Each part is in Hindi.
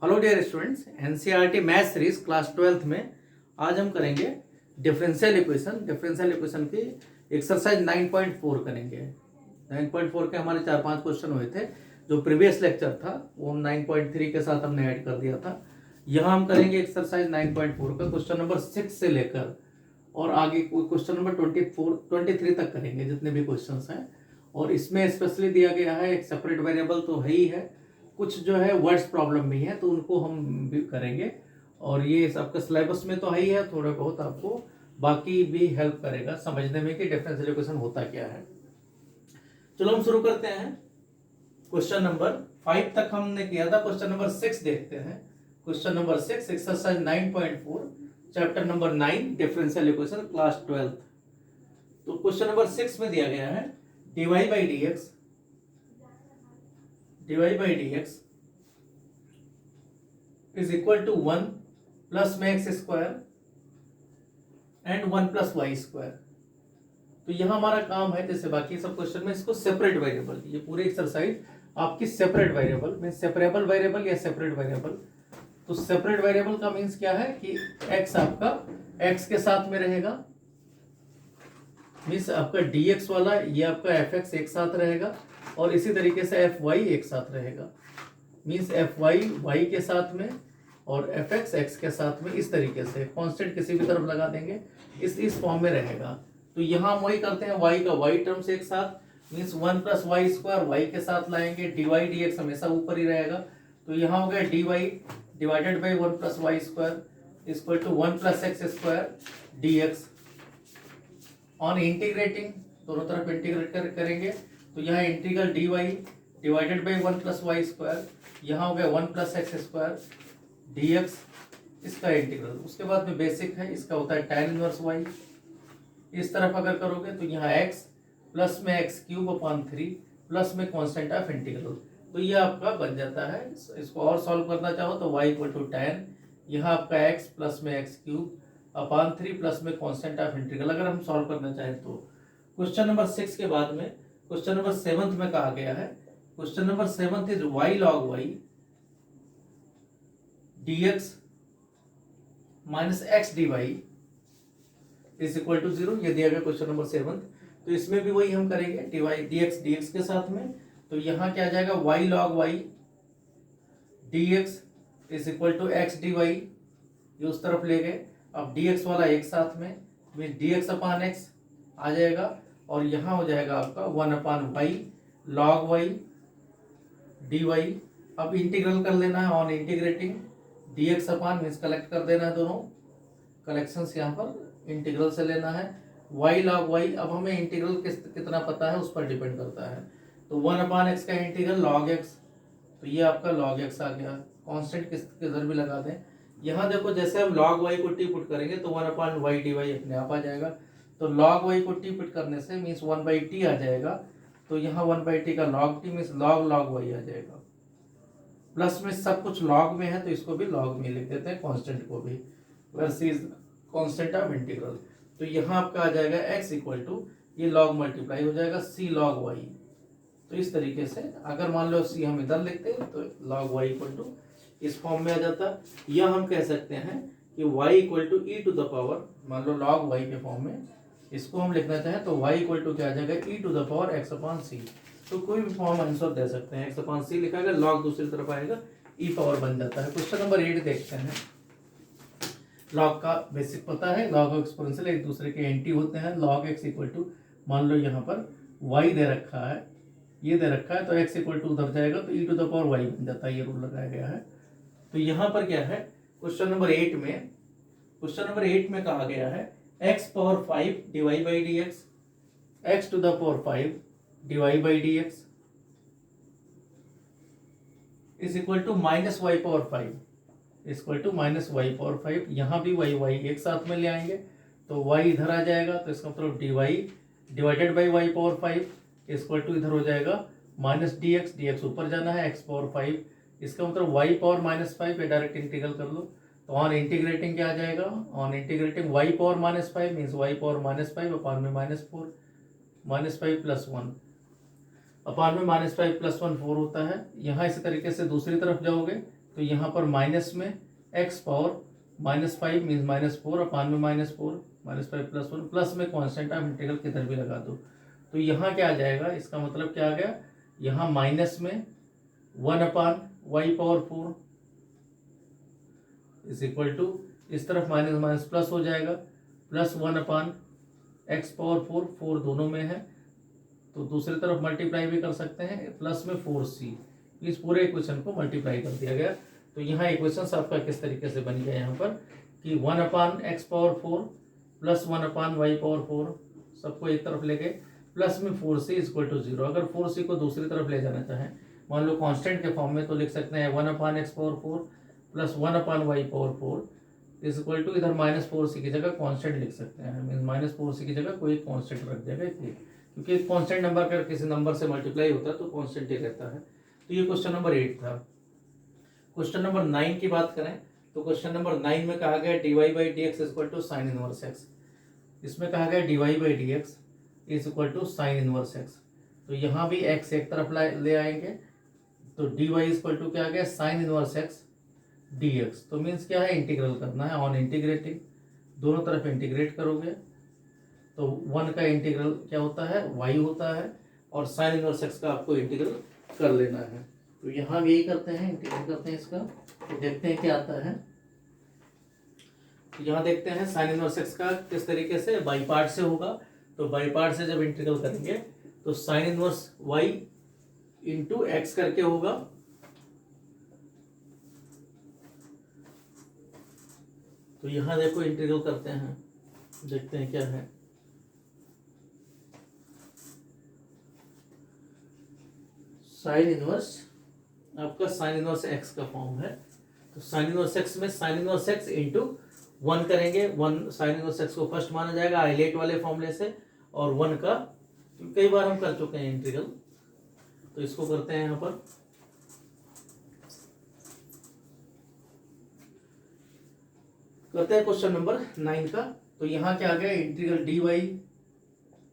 Hello dear students, NCERT math series class 12th में आज हम करेंगे डिफरेंशियल इक्वेशन की एक्सरसाइज 9.4 करेंगे। 9.4 के हमारे 4-5 क्वेश्चन हुए थे। जो प्रीवियस लेक्चर था वो हम 9.3 के साथ हमने ऐड कर दिया था। यहाँ हम करेंगे एक्सरसाइज 9.4 का क्वेश्चन नंबर 6 से लेकर और आगे क्वेश्चन नंबर 23 तक करेंगे, जितने भी क्वेश्चन हैं। और इसमें स्पेशली दिया गया है एक सेपरेट वेरिएबल तो है ही है, कुछ जो है वर्ड्स प्रॉब्लम भी है तो उनको हम भी करेंगे। और ये आपका सिलेबस में तो है ही है, थोड़ा बहुत आपको बाकी भी हेल्प करेगा समझने में कि डिफरेंशियल इक्वेशन होता क्या है। चलो हम शुरू करते हैं। क्वेश्चन नंबर 5 तक हमने किया था, क्वेश्चन नंबर 6 देखते हैं। Question number 6 exercise 9.4 chapter number 9 differential equation class 12। तो क्वेश्चन नंबर 6 में दिया गया है dy by dx is equal to 1 plus max square and 1 plus y square। तो यहां हमारा काम है, जैसे बाकी सब क्वेश्चन में, इसको सेपरेट वेरिएबल, ये पूरी एक्सरसाइज आपकी सेपरेट वेरिएबल में, सेपरेबल वेरिएबल या सेपरेट वेरिएबल। तो सेपरेट वेरिएबल का मीन्स क्या है कि x आपका x के साथ में रहेगा, मीन्स आपका dx वाला ये आपका fx एक साथ रहेगा, और इसी तरीके से fy एक साथ रहेगा, मीन्स fy y के साथ में और fx x के साथ में। इस तरीके से कांस्टेंट किसी भी तरफ लगा देंगे, इस फॉर्म में रहेगा। तो यहाँ हम वही करते हैं, y का y टर्म्स एक साथ, means 1 plus y square y के साथ लाएंगे, dy dx हमेशा ऊपर ही रहेगा। तो यहाँ हो गया dy divided by 1 plus y square equal to 1 plus x square dx। On integrating दोनों तरफ इंटीग्रेट करेंगे, तो यहाँ integral dy divided by 1 plus y square, यहाँ हो गया 1 प्लस एक्स स्क्वायर dx, इसका इंटीग्रल। उसके बाद में बेसिक है, इसका होता है tan इनवर्स y। इस तरफ अगर करोगे तो यहाँ x प्लस में एक्स क्यूब अपॉन 3 प्लस में कॉन्स्टेंट ऑफ इंटीग्रल। तो ये आपका बन जाता है। इसको और सॉल्व करना चाहो तो y इक्वल टू tan, यहाँ आपका x प्लस में एक्स क्यूब अपॉन 3 प्लस में कॉन्स्टेंट ऑफ इंटीग्रल, अगर हम सॉल्व करना चाहें तो। क्वेश्चन नंबर 6 के बाद में क्वेश्चन नंबर 7 में कहा गया है, question number 7 is y log y dx minus x d y is equal to 0। ये दिया गया क्वेश्चन नंबर 7। तो इसमें भी वही हम करेंगे, डी वाई डी एक्स के साथ में। तो यहाँ क्या आ जाएगा, y log y dx is equal to x d y, ये उस तरफ ले गए। अब dx वाला एक साथ में, मीन dx अपान एक्स आ जाएगा, और यहाँ हो जाएगा आपका 1 upon y log y dy। अब इंटीग्रल कर लेना है on integrating, dx upon means collect कर देना है, दोनों कलेक्शंस यहाँ पर इंटीग्रल से लेना है। y log y, अब हमें इंटीग्रल कितना पता है उस पर डिपेंड करता है। तो 1 अपान एक्स का इंटीग्रल log x, तो ये आपका log x आ गया। कांस्टेंट किधर भी लगा दें, यहाँ देखो जैसे हम log y को टी पुट करेंगे तो 1 अपान वाई डी वाई अपने आप आ जाएगा। तो log y को टी पुट करने से मीन्स 1 बाई टी आ जाएगा। तो यहाँ 1 बाई टी का log t means log y आ जाएगा। प्लस में सब कुछ लॉग में है तो इसको भी लॉग में लिख देते हैं, कांस्टेंट को भी, वर्सेस कांस्टेंट ऑफ इंटीग्रल। तो यहाँ आपका आ जाएगा x इक्वल टू, ये लॉग मल्टीप्लाई हो जाएगा c log y। तो इस तरीके से अगर मान लो c हम इधर लिखते हैं तो log y इक्वल टू इस फॉर्म में आ जाता। या हम कह सकते हैं कि y equal to e to the power, मान लो log y के फॉर्म में इसको हम लिखना चाहें तो y इक्वल टू क्या आ जाएगा, e to the power x upon c। तो कोई भी फॉर्म आंसर दे सकते हैं, x अपॉन c लिखा है, log दूसरी तरफ आएगा, ई पावर बन जाता है। क्वेश्चन नंबर 8 देखते हैं। log का बेसिक पता है, log और एक्सपोनेंशियल एक दूसरे के एंटी होते हैं। log x इक्वल टू, मान लो यहाँ पर y दे रखा है, ये दे रखा है, तो x इक्वल टू उधर जाएगा तो ई टू द पावर y बन जाता है, ये रूल लगाया गया है। तो यहाँ पर क्या है, क्वेश्चन नंबर 8 में कहा गया है x power 5 divide by d x, x to the power 5 divide by d x is equal to minus y power 5 equal to minus y power 5। यहाँ भी वाई एक साथ में ले आएंगे तो y इधर आ जाएगा, तो इसका मतलब d y divided by y power 5 equal to इधर हो जाएगा माइनस डी एक्स ऊपर जाना है, x पावर 5, इसका मतलब y पावर माइनस 5 पे डायरेक्ट इंटीग्रल कर लो। तो ऑन इंटीग्रेटिंग क्या आ जाएगा, on integrating y power minus 5 means y power minus 5 अपान में माइनस 4, माइनस 5 प्लस 1 अपान में माइनस 5 प्लस 1 4 होता है। यहाँ इसी तरीके से दूसरी तरफ जाओगे तो यहाँ पर माइनस में एक्स पावर -5 मीन्स -4 अपान में -4 -5 +1 प्लस में कॉन्स्टेंट ऑफ इंटीग्रल किधर भी लगा दो। तो यहाँ क्या आ जाएगा, इसका मतलब क्या आ गया, यहाँ माइनस में 1/y⁴ इज इक्वल टू, इस तरफ माइनस माइनस प्लस हो जाएगा, प्लस 1/x⁴ 4 दोनों में है, तो दूसरी तरफ मल्टीप्लाई भी कर सकते हैं, प्लस में 4c, इस पूरे इक्वेशन को मल्टीप्लाई कर दिया गया। तो यहाँ इक्वेशन आपका किस तरीके से बन गया यहाँ पर कि 1/x⁴ प्लस 1/y⁴ सबको एक तरफ ले गए, प्लस में 4c इक्वल टू 0। अगर 4c को दूसरी तरफ ले जाना चाहें, मान लो कांस्टेंट के फॉर्म में, तो लिख सकते हैं 1/x⁴ plus 1/y⁴ is equal to, इधर -4c की जगह कांस्टेंट लिख सकते हैं, मीन -4c की जगह कोई कांस्टेंट रख देगा, क्योंकि कांस्टेंट नंबर अगर किसी नंबर से मल्टीप्लाई होता है तो कांस्टेंट ही रहता है। तो ये क्वेश्चन नंबर 8 था। क्वेश्चन नंबर 9 की बात करें तो क्वेश्चन नंबर 9 में कहा गया dy/dx equal to sin inverse x। इसमें कहा गया dy/dx is equal to sin inverse x। तो यहाँ भी x एक तरफ ले आएंगे, तो dy इक्वल टू क्या आ गया, sin इनवर्स x dx। तो मीन्स क्या है, इंटीग्रल करना है, ऑन इंटीग्रेटिंग, दोनों तरफ इंटीग्रेट करोगे तो 1 का इंटीग्रल क्या होता है, y होता है, और sin इनवर्स x का आपको इंटीग्रल कर लेना है। तो यहाँ भी यही करते हैं, इंटीग्रेट करते हैं इसका, तो देखते हैं क्या आता है। तो यहाँ देखते हैं sin इनवर्स x का किस तरीके से, बाई पार्ट से होगा। तो बाई पार्ट से जब इंटीग्रल करेंगे तो sin inverse y into x करके होगा, तो यहाँ देखो इंटीग्रल करते हैं, देखते हैं क्या है। साइन इनवर्स आपका साइन इनवर्स एक्स का फॉर्म है, तो साइन इनवर्स एक्स में साइन इनवर्स एक्स इंटू 1 करेंगे। 1 साइन इनवर्स एक्स को फर्स्ट माना जाएगा आइलेट वाले फॉर्मूले से, और 1 का कई बार हम कर चुके हैं इंटीग्रल, तो इसको करते हैं यहाँ पर। करते हैं क्वेश्चन नंबर 9 का। तो यहाँ क्या आ गया, इंटीग्रल dy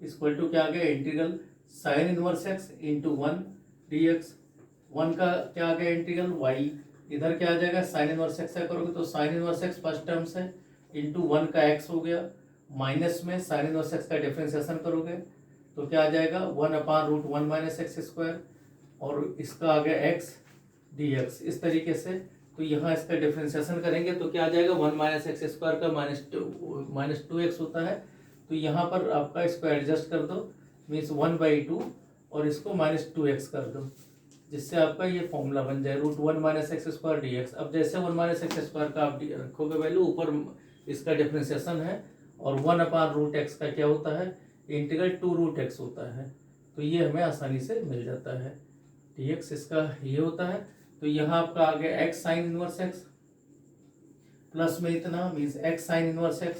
इक्वल टू क्या आ गया, integral sine inverse x into 1 dx। 1 का क्या आ गया, इंटीग्रल y, इधर क्या आ जाएगा, साइन इनवर्स एक्स का करोगे तो sine inverse x first term से इंटू 1 का x हो गया, माइनस में साइन इनवर्स एक्स का डिफरेंशिएशन करोगे तो क्या आ जाएगा, 1/√1 - x², और इसका आ गया x dx इस तरीके से। तो यहाँ इसका डिफरेंशिएशन करेंगे तो क्या आ जाएगा, 1 - x² का -2x होता है। तो यहाँ पर आपका इसको एडजस्ट कर दो, मीन्स 1/2, और इसको -2x कर दो, जिससे आपका ये फॉर्मूला बन जाए √1 - x² dx। अब जैसे 1 - x² का आप रखोगे वैल्यू, ऊपर इसका डिफरेंशिएशन है, और 1/√x का क्या होता है, इंटीग्रल 2√x होता है। तो ये हमें आसानी से मिल जाता है, dx इसका ये होता है। तो यहाँ आपका आ गया x sine inverse x plus में इतना, means x sine inverse x।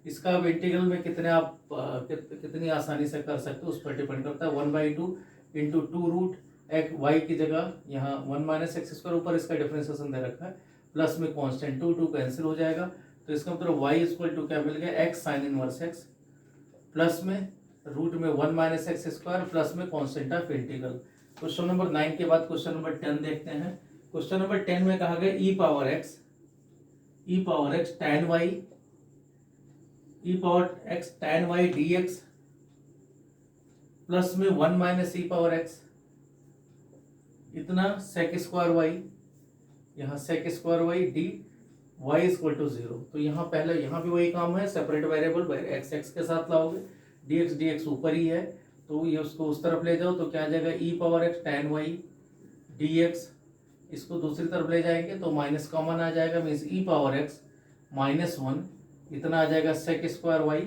इसका अब इंटीग्रल में कितने आप कितनी आसानी से कर सकते हो उस पर डिपेंड करता है। 1/2 इंटू 2√x, y की जगह यहाँ 1 - x², ऊपर इसका डिफरेंशिएशन दे रखा है, प्लस में कांस्टेंट 2 कैंसिल हो जाएगा। तो इसका मतलब y इक्वल टू क्या मिल गया, x sine inverse x plus में रूट में 1 - x² प्लस में constant of integral. Question number 9 के बाद क्वेश्चन नंबर 10 देखते हैं। क्वेश्चन नंबर 10 में कहा गया e power x tan y dx plus में 1 - e पावर x इतना sec² y, यहाँ sec² y dy equal to 0। तो यहाँ पहले यहाँ भी वही काम है, सेपरेट वेरिएबल x के साथ लाओगे, dx ऊपर ही है, तो ये उसको उस तरफ ले जाओ तो क्या आ जाएगा, e power x tan y dx। इसको दूसरी तरफ ले जाएंगे तो माइनस कॉमन आ जाएगा, मीन्स e पावर x -1 इतना आ जाएगा sec² y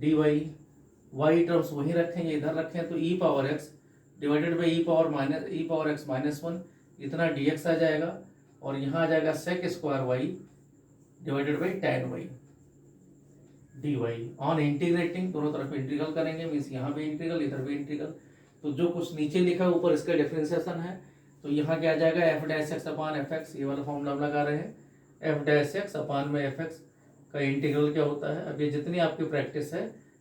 dy। y terms वहीं रखेंगे, इधर रखें, तो e power x divided by e power x -1 इतना dx आ जाएगा, और यहाँ आ जाएगा sec² y divided by tan y dy। On integrating दोनों तरफ इंटीग्रल करेंगे, मीन्स यहाँ भी इंटीग्रल इधर भी इंटीग्रल। तो जो कुछ नीचे लिखा है ऊपर इसका डिफरेंशिएशन है, तो यहाँ क्या आ जाएगा, f'(x/fx), ये वाला फॉर्मूला हम लगा रहे हैं, f'(x/fx) का इंटीग्रल क्या होता है। अब ये जितनी आपकी प्रैक्टिस है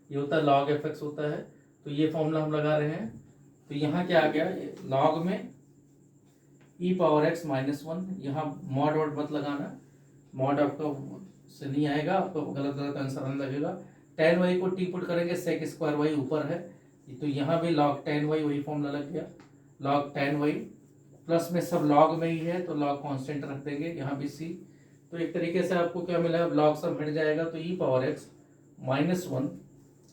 ये होता है log fx होता है, तो ये फॉर्मूला हम लगा रहे हैं। तो यहाँ क्या आ गया, लॉग में ई पावर एक्स माइनस वन, यहाँ मॉड वॉड मत लगाना, मॉड आपका से नहीं आएगा, आपको गलत गलत आंसर आने लगेगा। टेन वाई को टी पुट करेंगे, सेक स्क्वायर वाई ऊपर है, तो यहाँ भी लॉग टेन वाई वही फॉर्मूला लग गया, लॉग टेन वाई, प्लस में सब लॉग में ही है तो लॉग कांस्टेंट रख देंगे, यहाँ भी सी। तो एक तरीके से आपको क्या मिला, लॉग सब हट जाएगा, तो e power x minus one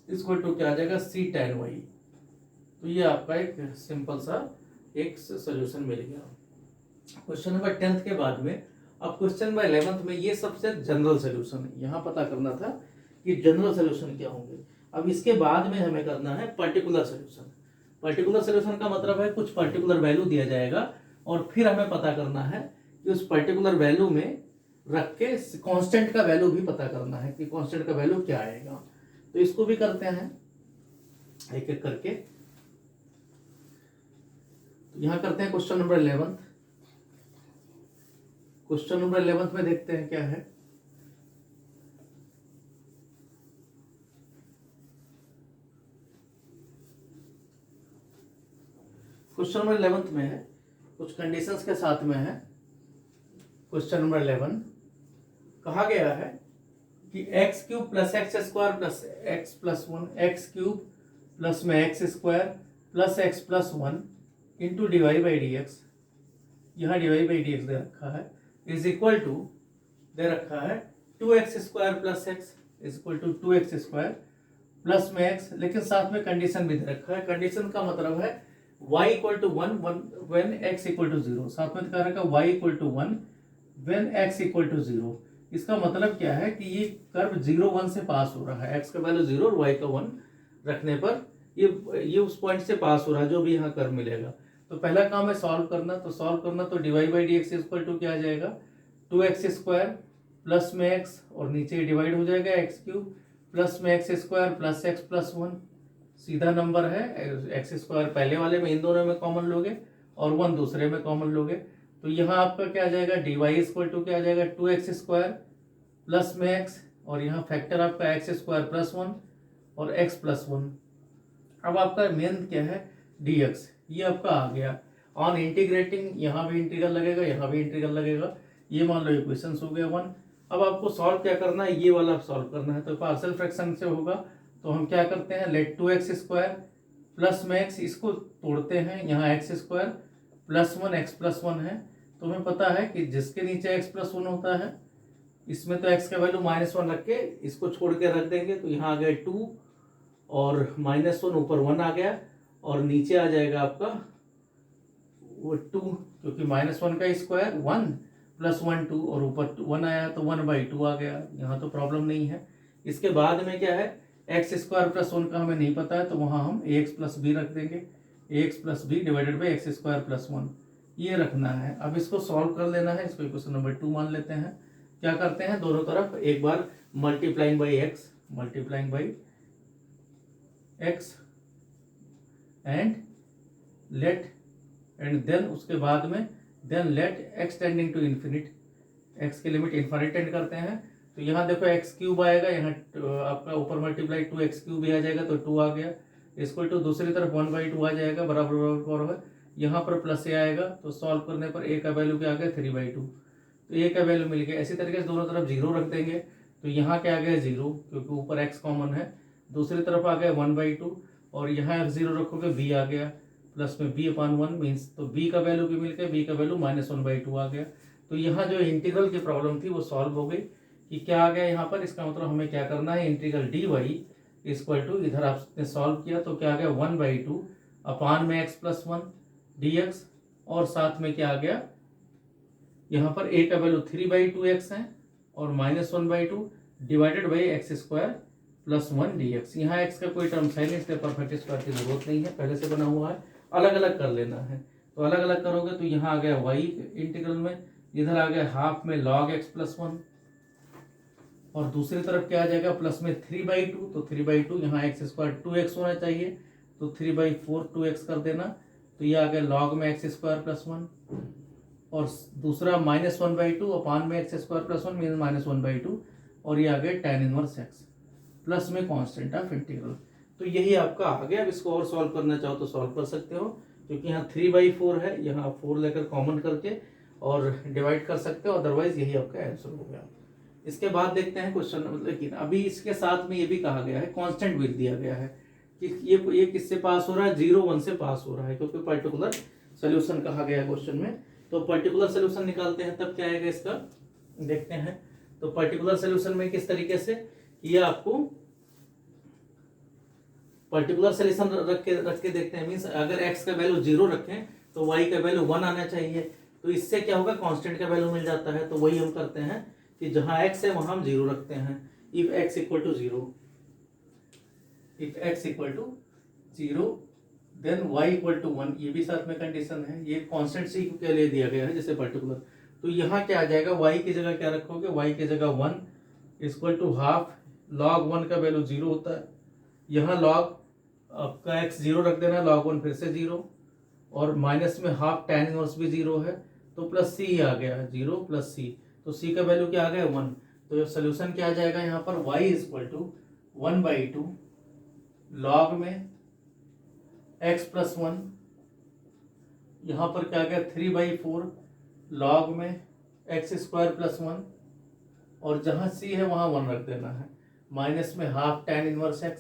equal to क्या आ जाएगा, सी टेन वाई। तो ये आपका एक सिंपल सा एक सोल्यूशन मिल गया। क्वेश्चन नंबर 10th के बाद में अब क्वेश्चन नंबर 11th में ये सबसे जनरल सोल्यूशन है, यहाँ पता करना था कि जनरल सोल्यूशन क्या होंगे। अब इसके बाद में हमें करना है पर्टिकुलर सोल्यूशन। पर्टिकुलर सोल्यूशन का मतलब है कुछ पर्टिकुलर वैल्यू दिया जाएगा और फिर हमें पता करना है कि उस पर्टिकुलर वैल्यू में रख के कांस्टेंट का वैल्यू भी पता करना है कि कांस्टेंट का वैल्यू क्या आएगा। तो इसको भी करते हैं एक एक करके। तो यहाँ करते हैं क्वेश्चन नंबर 11। क्वेश्चन नंबर 11 में देखते हैं क्या है। क्वेश्चन नंबर 11 में है, कुछ कंडीशंस के साथ में है। क्वेश्चन नंबर 11 कहा गया है कि x cube plus x square plus x plus one, x cube plus में x square plus x plus one into dy by d x, यहाँ डिवाई बाई डी एक्स दे रखा है, इज इक्वल टू दे रखा है 2x square plus x is equal to 2x square plus में एक्स, लेकिन साथ में कंडीशन भी दे रखा है। कंडीशन का मतलब है y equal to one when x equal to zero, साथ में कह रखा है y equal to one when x equal to zero. इसका मतलब क्या है कि ये कर्व 0 1 से पास हो रहा है, x का वैल्यू 0 और y का 1 रखने पर ये उस पॉइंट से पास हो रहा है जो भी यहाँ कर्व मिलेगा। तो पहला काम है सॉल्व करना, तो dy by d x equal to क्या आ जाएगा, 2x स्क्वायर प्लस में x और नीचे डिवाइड हो जाएगा एक्स क्यूब प्लस में x square plus x plus one, सीधा नंबर है। एक्स स्क्वायर पहले वाले में इन दोनों में कॉमन लोगे और 1 दूसरे में कॉमन लोगे, तो यहाँ आपका क्या आ जाएगा, डी वाई इक्वल टू क्या आ जाएगा 2x स्क्वायर प्लस में x और यहाँ फैक्टर आपका एक्स स्क्वायर प्लस वन और x प्लस वन। अब आपका मेन क्या है dx, ये आपका आ गया। ऑन इंटीग्रेटिंग यहाँ भी इंटीग्रल लगेगा, यहाँ भी इंटीग्रल लगेगा, ये मान लो इक्वेशन हो गया 1। अब आपको सॉल्व क्या करना है, ये वाला सॉल्व करना है। तो पार्शियल फ्रैक्शन से होगा तो हम क्या करते हैं, लेट 2x स्क्वायर प्लस में x, इसको तोड़ते हैं, यहाँ x square plus one x plus one है। तो हमें पता है कि जिसके नीचे x प्लस वन होता है इसमें तो x का वैल्यू -1 रख के इसको छोड़ के रख देंगे, तो यहाँ आ गया 2 और -1 ऊपर 1 आ गया और नीचे आ जाएगा आपका वो 2, क्योंकि -1 का स्क्वायर 1 प्लस 1 2 और ऊपर 1 आया तो 1/2 आ गया। यहाँ तो प्रॉब्लम नहीं है। इसके बाद में क्या है, एक्स स्क्वायर प्लस 1 का हमें नहीं पता है तो वहाँ हम ax प्लस बी रख देंगे, ax plus b divided by x square plus 1, ये रखना है। अब इसको सॉल्व कर लेना है, इसको क्वेश्चन नंबर 2 मान लेते हैं। क्या करते हैं, दोनों तरफ एक बार multiplying by x and let and then उसके बाद में then let x tending to infinite, x की लिमिट इन्फिनिट टेंड करते हैं। तो यहाँ देखो एक्स क्यूब आएगा, यहाँ आपका ऊपर मल्टीप्लाई 2x क्यूब भी आ जाएगा तो 2 आ गया, इसको टू दूसरी तरफ 1/2 आ जाएगा, बराबर बराबर यहाँ पर प्लस ए आएगा, तो सॉल्व करने पर ए का वैल्यू क्या आ गया 3/2, तो ए का वैल्यू मिल गया। इसी तरीके से दोनों तरफ 0 रख देंगे, तो यहाँ क्या आ गया 0 क्योंकि ऊपर एक्स कॉमन है, दूसरी तरफ आ गया 1/2 और यहाँ 0 रखोगे b आ गया प्लस में b/1 मीन्स, तो b का वैल्यू भी मिल गया, b का वैल्यू -1/2 आ गया। तो यहाँ जो इंटीग्रल की प्रॉब्लम थी वो सॉल्व हो गई कि क्या आ गया यहाँ पर। इसका मतलब हमें क्या करना है, इंटीग्रल dy इक्वल टू, इधर आपने सॉल्व किया तो क्या आ गया 1/2 अपान में x प्लस 1 dx और साथ में क्या आ गया, यहाँ पर a का वैल्यू 3/2x है और -1/2 divided by x square plus 1 dx। यहाँ x का कोई टर्म है नहीं इसलिए परफेक्ट स्क्वायर की जरूरत नहीं है, पहले से बना हुआ है, अलग अलग कर लेना है। तो अलग अलग करोगे तो यहाँ आ गया y इंटीग्रल में, इधर आ गया हाफ में log x प्लस 1 और दूसरी तरफ क्या आ जाएगा प्लस में 3/2, तो 3/2 यहाँ एक्स स्क्वायर 2x होना चाहिए तो 3/4 2x कर देना, तो ये आ गया log में एक्स स्क्वायर प्लस 1 और दूसरा -1/2 अपान में एक्स स्क्वायर प्लस 1 मीन -1/2 और ये आ गया tan इनवर्स x प्लस में कांस्टेंट ऑफ इंटीग्रल। तो यही आपका आ गया। अब इसको और सॉल्व करना चाहो तो सॉल्व कर सकते हो, क्योंकि यहाँ 3/4 है, यहाँ आप 4 लेकर कॉमन करके और डिवाइड कर सकते हो, अदरवाइज यही आपका आंसर हो गया। इसके बाद देखते हैं क्वेश्चन, लेकिन अभी इसके साथ में ये भी कहा गया है, कांस्टेंट विथ दिया गया है कि ये किससे पास हो रहा है, 0 1 से पास हो रहा है, क्योंकि पर्टिकुलर सोल्यूशन कहा गया है क्वेश्चन में। तो पर्टिकुलर सोल्यूशन निकालते हैं, तब क्या आएगा इसका देखते हैं। तो पर्टिकुलर सोल्यूशन में किस तरीके से, ये आपको पर्टिकुलर सोल्यूशन रख के देखते हैं। मींस अगर x का वैल्यू 0 रखें तो y का वैल्यू 1 आना चाहिए। तो इससे क्या होगा, कांस्टेंट का वैल्यू मिल जाता है। तो वही हम करते हैं कि जहां x है वहां हम 0 रखते हैं। If x equal to 0, if x equal to 0 then y equal to 1, ये भी साथ में कंडीशन है। ये कांस्टेंट सी के लिए दिया गया है जैसे पर्टिकुलर। तो यहाँ क्या आ जाएगा, y की जगह क्या रखोगे, y की जगह 1 इक्वल टू हाफ log 1 का वैल्यू 0 होता है। यहाँ log आपका x 0 रख देना, log 1 फिर से 0, और माइनस में हाफ tan इनवर्स भी 0 है, तो प्लस c आ गया, 0 प्लस c, तो c का वैल्यू क्या आ गया 1। तो सोल्यूशन क्या आ जाएगा यहाँ पर, y इक्वल टू 1/2 log में x प्लस 1, यहाँ पर क्या आ गया 3/4 log में x स्क्वायर प्लस 1, और जहाँ c है वहाँ 1 रख देना है, माइनस में हाफ tan इनवर्स x,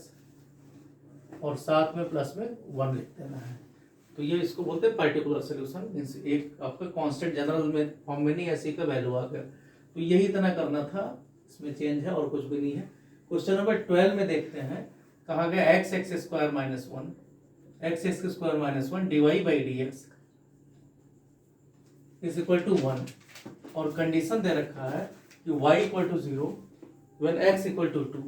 और साथ में प्लस में 1 लिख देना है। तो ये इसको बोलते हैं पर्टिकुलर सोल्यूशन। मींस एक आपका कांस्टेंट जनरल में फॉर्म में नहीं, ऐसे का वैल्यू आ गया। तो यही इतना करना था, इसमें चेंज है और कुछ भी नहीं है। क्वेश्चन नंबर 12 में देखते हैं, कहा गया x square minus 1 divide by dx is equal to 1, और कंडीशन दे रखा है कि y equal to 0 when x equal to 2,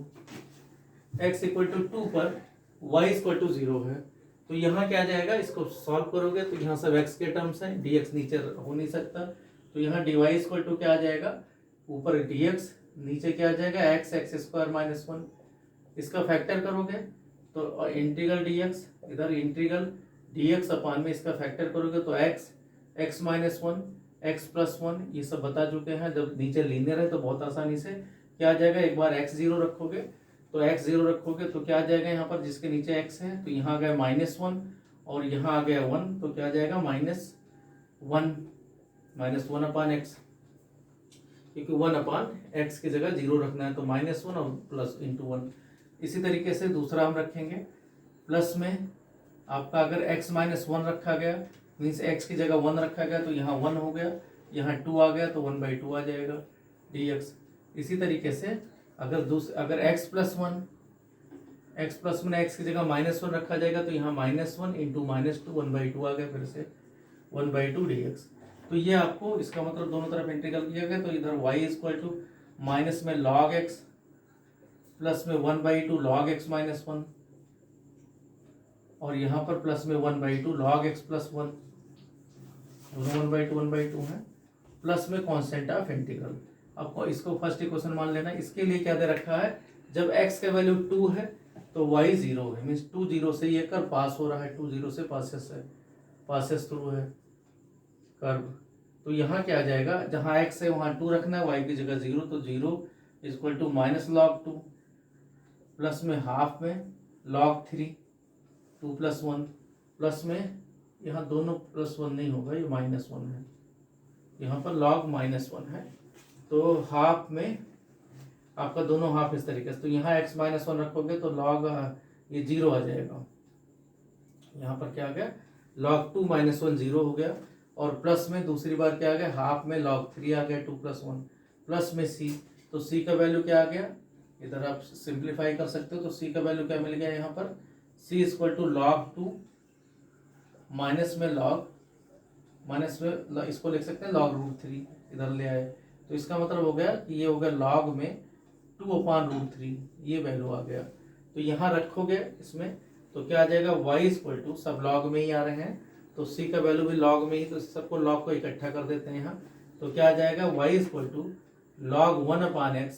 x equal to 2 पर y इक्वल टू 0 है। तो यहाँ क्या आ जाएगा, इसको सॉल्व करोगे तो यहाँ सब x के टर्म्स हैं, dx नीचे हो नहीं सकता, तो यहाँ dy इक्वल टू क्या आ जाएगा, ऊपर dx, नीचे क्या आ जाएगा x स्क्वायर माइनस 1। इसका फैक्टर करोगे तो इंटीग्रल dx, इधर इंटीग्रल dx अपान में इसका फैक्टर करोगे तो x माइनस 1, x प्लस 1, ये सब बता चुके हैं। जब नीचे लीनियर है तो बहुत आसानी से क्या आ जाएगा, एक बार x 0 रखोगे तो x 0 रखोगे तो क्या आ जाएगा, यहाँ पर जिसके नीचे x है तो यहाँ आ गया -1, और यहाँ आ गया 1, तो क्या आ जाएगा -1 अपान x, क्योंकि 1 अपान x की जगह 0 रखना है, तो -1 और प्लस इंटू 1। इसी तरीके से दूसरा हम रखेंगे, प्लस में आपका अगर x माइनस 1 रखा गया, मीन्स x की जगह 1 रखा गया, तो यहाँ 1 हो गया, यहाँ 2 आ गया, तो 1/2 आ जाएगा dx। इसी तरीके से अगर x प्लस 1, x में x की जगह -1 रखा जाएगा, तो यहाँ -1 इंटू -2 1/2 आ गया, फिर से 1/2 dx। तो ये आपको इसका मतलब दोनों तरफ इंटीग्रल किया गया, तो इधर y इक्वल टू माइनस में log x प्लस में 1/2 log x माइनस 1, और यहाँ पर प्लस में 1/2 log x प्लस 1, दोनों 1/2 है, प्लस में कांस्टेंट ऑफ इंटीग्रल। आपको इसको फर्स्ट इक्वेशन मान लेना। इसके लिए क्या दे रखा है, जब x का वैल्यू 2 है तो y 0 है, मीन्स 2 0 से ये कर्व पास हो रहा है, 2 0 से पासेस थ्रू है कर्व। तो यहाँ क्या आ जाएगा, जहाँ x है वहाँ 2 रखना है, y की जगह 0, तो 0 equal to minus log 2 plus में हाफ में log 3 2 प्लस 1, प्लस में यहाँ दोनों प्लस 1 नहीं होगा, ये -1 है, यहाँ पर log -1 है, तो हाफ में आपका दोनों हाफ इस तरीके से। तो यहाँ x -1 रखोगे तो log ये 0 आ जाएगा, यहाँ पर क्या आ गया log 2 -1 0 हो गया, और प्लस में दूसरी बार क्या आ गया, हाफ में log 3 आ गया 2 प्लस 1, प्लस में c, तो c का वैल्यू क्या आ गया, इधर आप सिंप्लीफाई कर सकते हो, तो c का वैल्यू क्या मिल गया यहाँ पर, c equal to log 2 minus में इसको लिख सकते हैं log √3, इधर ले आए, तो इसका मतलब हो गया कि ये हो गया log में 2/√3, ये वैल्यू आ गया। तो यहाँ रखोगे इसमें तो क्या आ जाएगा, y इक्वल टू, सब log में ही आ रहे हैं तो c का वैल्यू भी log में ही, तो सबको log को इकट्ठा कर देते हैं यहाँ, तो क्या आ जाएगा y equal to log 1/x,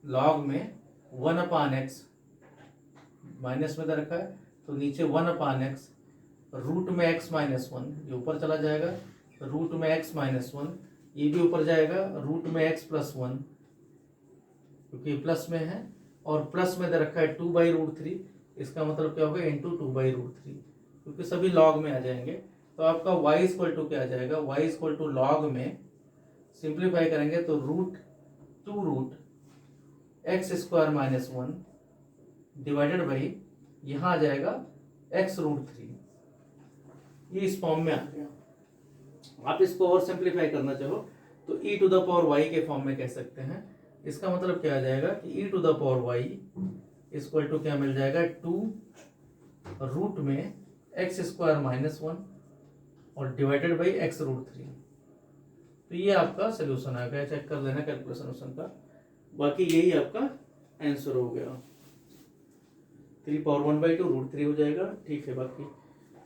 log में 1/x माइनस में रखा है, तो नीचे 1/x, रूट में x -1, ये ऊपर चला जाएगा, रूट में x -1, ये भी ऊपर जाएगा, रूट में x प्लस 1, क्योंकि प्लस में है, और प्लस में दे रखा है 2/√3, इसका मतलब क्या होगा इंटू 2/√3, क्योंकि सभी लॉग में आ जाएंगे। तो आपका y इक्वल टू क्या आ जाएगा, y इक्वल टू लॉग में सिंप्लीफाई करेंगे तो √2√x² - 1 डिवाइडेड बाई यहाँ आ जाएगा x√3। ये इस फॉर्म में आ गया। आप इसको और सिंप्लीफाई करना चाहो तो e⁻y के फॉर्म में कह सकते हैं। इसका मतलब क्या आ जाएगा कि e⁻y इक्वल टू क्या मिल जाएगा, 2 में x² - 1 और डिवाइडेड बाई x√3। तो ये आपका सोल्यूशन आ गया। चेक कर लेना कैलकुलेशन का। बाकी यही आपका आंसर हो गया। 3/1/2 √3 हो जाएगा। ठीक है। बाकी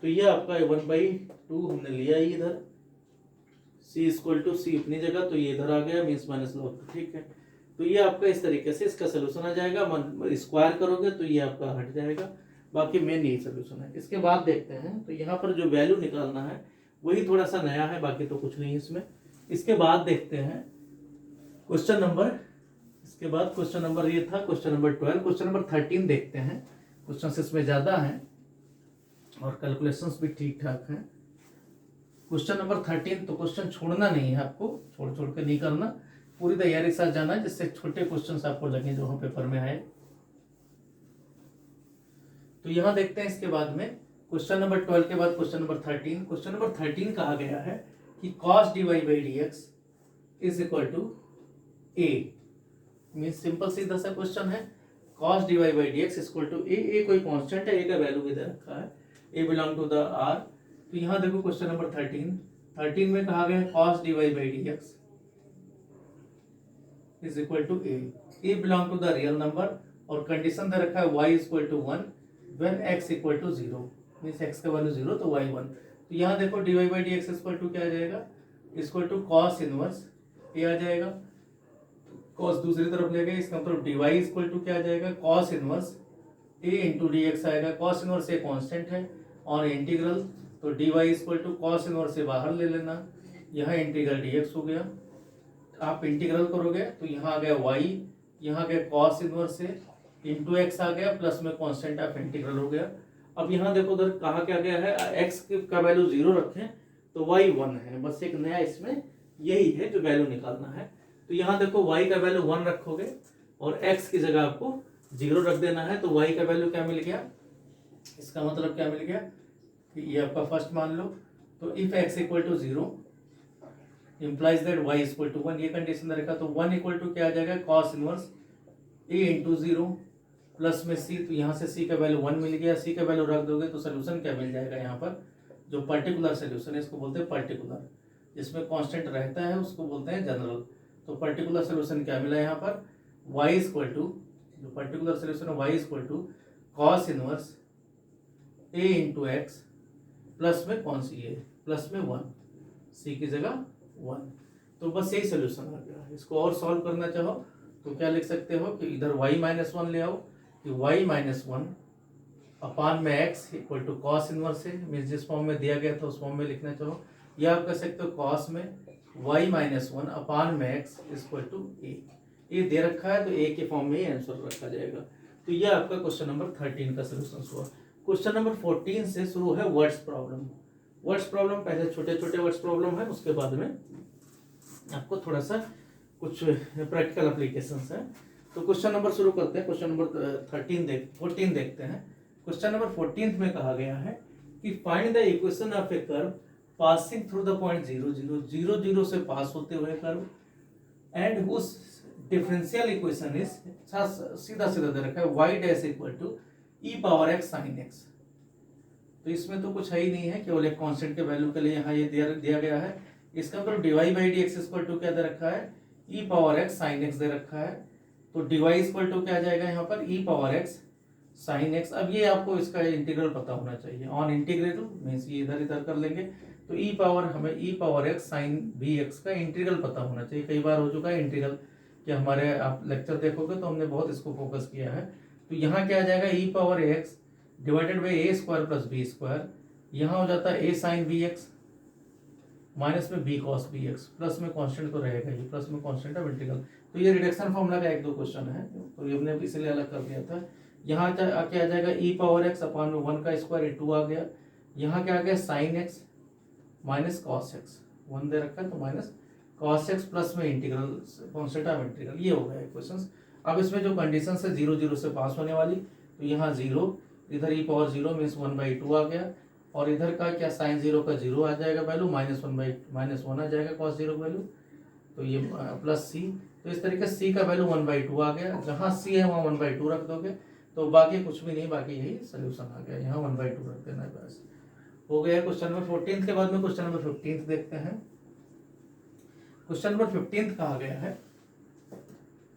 तो ये आपका 1/2 हमने लिया ही इधर, c इक्वल टू c अपनी जगह, तो ये इधर आ गया मीन्स माइनस लॉग। ठीक है। तो ये आपका इस तरीके से इसका सोल्यूशन आ जाएगा। स्क्वायर करोगे तो ये आपका हट जाएगा। बाकी मेन यही सोल्यूशन है। इसके बाद देखते हैं तो यहाँ पर जो वैल्यू निकालना है वही थोड़ा सा नया है, बाकी तो कुछ नहीं है इसमें। इसके बाद देखते हैं क्वेश्चन नंबर, इसके बाद क्वेश्चन नंबर ये था क्वेश्चन नंबर 12। क्वेश्चन नंबर 13 देखते हैं। क्वेश्चन इसमें ज्यादा हैं और कैलकुलेशंस भी ठीक ठाक हैं। क्वेश्चन नंबर 13, तो क्वेश्चन छोड़ना नहीं है आपको, छोड़ के नहीं करना, पूरी तैयारी के साथ जाना है, जिससे छोटे क्वेश्चंस आपको लगे जो हम पेपर में आए। तो यहां देखते हैं इसके बाद में क्वेश्चन नंबर 12 के बाद क्वेश्चन नंबर 13। क्वेश्चन नंबर 13 कहा गया है कि cos dy/dx is equal to a। Means simple सीधा सा क्वेश्चन है। cos dy/dx equal to a कोई कांस्टेंट है, a का वैल्यू भी दे रखा है, a belong to the r। तो यहाँ देखो क्वेश्चन नंबर 13 में कहा गया है cos dy/dx is equal to a belong to the real number, और कंडीशन दे रखा है y equal to 1 when x equal to 0, means x का वैल्यू 0 तो y 1। तो यहाँ देखो dy/dx इक्वल टू क्या आ जाएगा, equal to cos inverse a आ जाएगा। cos दूसरी तरफ ले गए, इसका मतलब dy इक्वल टू क्या आ जाएगा, cos inverse a into dx आएगा। cos इनवर्स a कांस्टेंट है और इंटीग्रल, तो dy equal to cos inverse से बाहर ले लेना, यहाँ इंटीग्रल dx हो गया। आप इंटीग्रल करोगे तो यहाँ आ गया y, यहाँ गया cos इनवर्स से इंटू x आ गया, प्लस में कांस्टेंट ऑफ इंटीग्रल हो गया। अब यहाँ देखो उधर कहा क्या गया है, x का वैल्यू 0 रखें तो y 1 है। बस एक नया इसमें यही है जो वैल्यू निकालना है। तो यहाँ देखो y का वैल्यू 1 रखोगे और x की जगह आपको 0 रख देना है। तो y का वैल्यू क्या मिल गया, इसका मतलब क्या मिल गया कि ये आपका फर्स्ट मान लो। तो if x equal to 0 implies that y equal to 1, ये कंडीशन रखा। तो 1 इक्वल टू क्या आ जाएगा, cos inverse a into 0 plus में c, तो यहाँ से c का वैल्यू 1 मिल गया। c का वैल्यू रख दोगे तो सोल्यूशन क्या मिल जाएगा, यहाँ पर जो पर्टिकुलर सोल्यूशन है इसको बोलते हैं पर्टिकुलर, जिसमें कांस्टेंट रहता है उसको बोलते हैं जनरल। तो पर्टिकुलर सोल्यूशन क्या मिला यहाँ पर, y इक्वल टू, जो पर्टिकुलर सोल्यूशन है y equal to cos inverse a into x plus में कौन सी है, प्लस में 1, c की जगह 1। तो बस यही सोल्यूशन आ गया। इसको और सॉल्व करना चाहो तो क्या लिख सकते हो कि इधर y-1 ले आओ, कि y-1 अपान में x equal to cos inverse है, मीन्स जिस फॉर्म में दिया गया था उस फॉर्म में लिखना चाहो, या आप कह सकते हो कॉस में y-1 अपान में x इक्वल टू a। ये दे रखा है तो a के फॉर्म में ही आंसर रखा जाएगा। तो ये आपका क्वेश्चन नंबर 13 का सोल्यूशन हुआ। क्वेश्चन नंबर 14 से शुरू है वर्ड्स प्रॉब्लम। वर्ड्स प्रॉब्लम पहले छोटे छोटे वर्ड्स प्रॉब्लम है, उसके बाद में आपको थोड़ा सा कुछ प्रैक्टिकल एप्लीकेशंस है। तो क्वेश्चन नंबर शुरू करते हैं। क्वेश्चन नंबर 14 देखते हैं। क्वेश्चन नंबर 14 में कहा गया है कि find the equation of a curve passing through the point 0 से पास होते हुए कर्व एंड उस डिफरेंशियल इक्वेशन इज, सीधा सीधा दे रखा है y dash equal to e power x sin x। तो इसमें तो कुछ है ही नहीं है, केवल एक कांस्टेंट के वैल्यू के लिए यहाँ ये दिया गया है। इसका मतलब dy/dx इक्वल टू क्या दे रखा है, e power x sin x दे रखा है। तो dy इक्वल टू क्या आ जाएगा यहाँ पर, e power x sin x। अब ये आपको इसका इंटीग्रल पता होना चाहिए। ऑन इंटीग्रेट मीन्स ये इधर इधर कर लेंगे। तो हमें e power x sin bx का इंटीग्रल पता होना चाहिए। कई बार हो चुका है इंटीग्रल कि हमारे, आप लेक्चर देखोगे तो हमने बहुत इसको फोकस किया है। तो यहाँ क्या आ जाएगा, e power x divided by a square plus b square, यहाँ हो जाता है a sin bx माइनस में b cos bx, प्लस में कांस्टेंट तो रहेगा ही, प्लस में कांस्टेंट ऑफ इंटीग्रल। तो ये रिडक्शन फॉर्मूला का 1-2 क्वेश्चन है, तो ये हमने इसलिए अलग कर दिया था। यहाँ क्या आ जाएगा, e पावर x अपान में 1 का स्क्वायर 2 आ गया, यहाँ क्या आ गया sine x minus cos x, 1 दे रखा है तो माइनस कॉस एक्स प्लस में इंटीग्रल कॉन्स्टेंट ऑफ इंटीग्रल, ये हो गया इक्वेशन। अब इसमें जो कंडीशन है 0 0 से पास होने वाली, तो यहाँ 0, इधर ई पावर 0 मीन्स 1/2 आ गया, और इधर का क्या साइन 0 का 0 आ जाएगा वैल्यू, -1 आ जाएगा कॉस 0 का वैल्यू, तो ये प्लस सी, तो इस तरीके से सी का वैल्यू 1/2 आ गया, जहाँ सी है वहाँ 1/2 रख दोगे तो बाकी कुछ भी नहीं, बाकी यही सोल्यूशन आ गया, यहाँ 1/2 रख देना है बस, हो गया क्वेश्चन नंबर 14 के बाद में क्वेश्चन नंबर 15 देखते हैं। क्वेश्चन नंबर 15 कहा गया है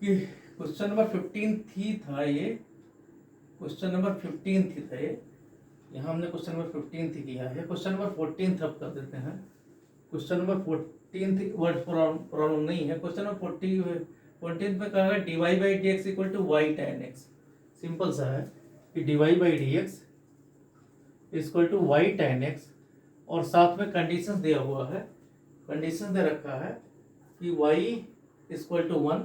कि क्वेश्चन नंबर 15 थी था ये, क्वेश्चन नंबर 15 थी था ये, यहाँ हमने क्वेश्चन नंबर 15 थी किया है, क्वेश्चन नंबर 14 अब कर देते हैं। क्वेश्चन नंबर 14 वर्ड प्रॉब्लम नहीं है, क्वेश्चन नंबर 14 में कहा है dy/dx equal to y tan x, simple सा है कि dy/dx equal to y tan x, और साथ में कंडीशंस दिया हुआ है, कंडीशन दे रखा है कि y equal to 1,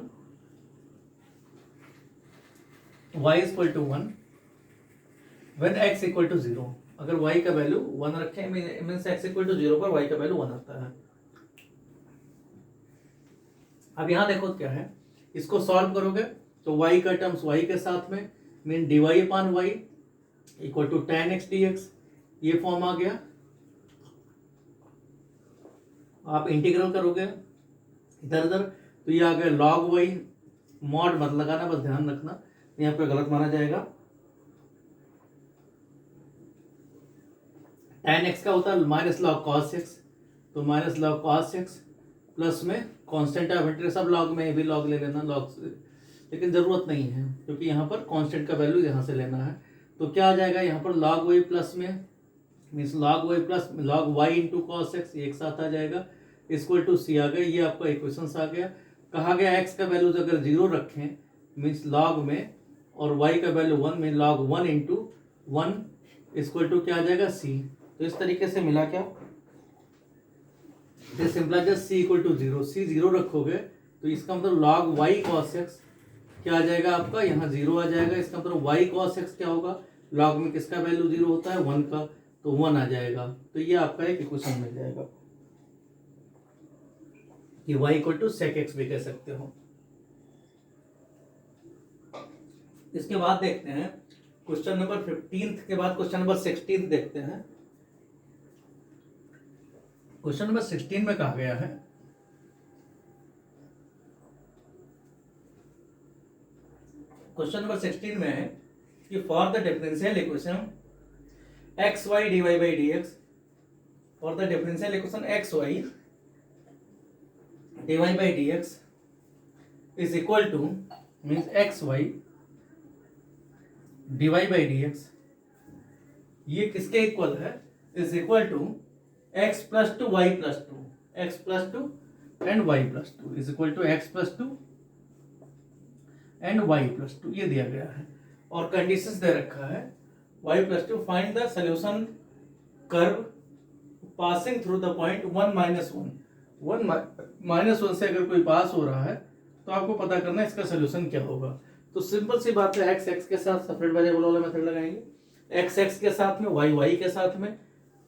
y equal to 1 when x equal to 0, अगर y का वैल्यू 1 रखें मींस x इक्वल टू 0 पर y का वैल्यू 1 आता है। अब यहाँ देखो क्या है, इसको सॉल्व करोगे तो y का टर्म्स y के साथ में mean dy/y equal to tan x dx, ये फॉर्म आ गया। आप इंटीग्रल करोगे इधर उधर तो ये आ गया log y, मॉड मत लगाना, बस ध्यान रखना यहाँ पे गलत माना जाएगा। tan x का होता है माइनस लॉग cos x, तो minus log cos x plus में कांस्टेंट ऑफ इंटीग्रल, सब लॉग में, ये भी लॉग ले लेना लॉग, लेकिन ज़रूरत नहीं है क्योंकि यहाँ पर कांस्टेंट का वैल्यू यहाँ से लेना है। तो क्या आ जाएगा यहाँ पर log y प्लस में means log y plus log y into cos x, एक साथ आ जाएगा, इक्वल टू सी आ गया, ये आपका इक्वेशन आ गया। कहा गया x का वैल्यू अगर 0 रखें मीन्स log में, और y का वैल्यू 1 में log 1 इंटू 1 इक्वल टू क्या आ जाएगा c, तो इस तरीके से मिला क्या, this simple just c equal to 0, c 0 रखोगे तो इसका मतलब log y cos x क्या आ जाएगा आपका, यहाँ 0 आ जाएगा, इसका मतलब y cos x क्या होगा, log में किसका वैल्यू 0 होता है 1 का, तो 1 आ जाएगा, तो ये आपका एक इक्वेशन मिल जाएगा कि y equal to sec x भी कह सकते हो। इसके बाद देखते हैं क्वेश्चन नंबर 15 के बाद क्वेश्चन नंबर 16 देखते हैं। क्वेश्चन नंबर 16 में कहा गया है क्वेश्चन नंबर 16 में है कि for the differential equation x y dy by dx, for the differential equation x y dy by dx is equal to means x y dy by dx ये किसके इक्वल है, is equal to x plus two y plus two, x plus two and y plus two is equal to x plus two and y plus two, ये दिया गया है। और कंडीशंस दे रखा है y plus two, find the solution curve passing through the point 1 -1 से अगर कोई पास हो रहा है तो आपको पता करना है इसका सोल्यूशन क्या होगा। तो सिंपल सी बात है, एक्स एक्स के साथ सेपरेट वेरिएबल वाला मेथड लगाएंगे, एक्स एक्स के साथ में वाई वाई के साथ में,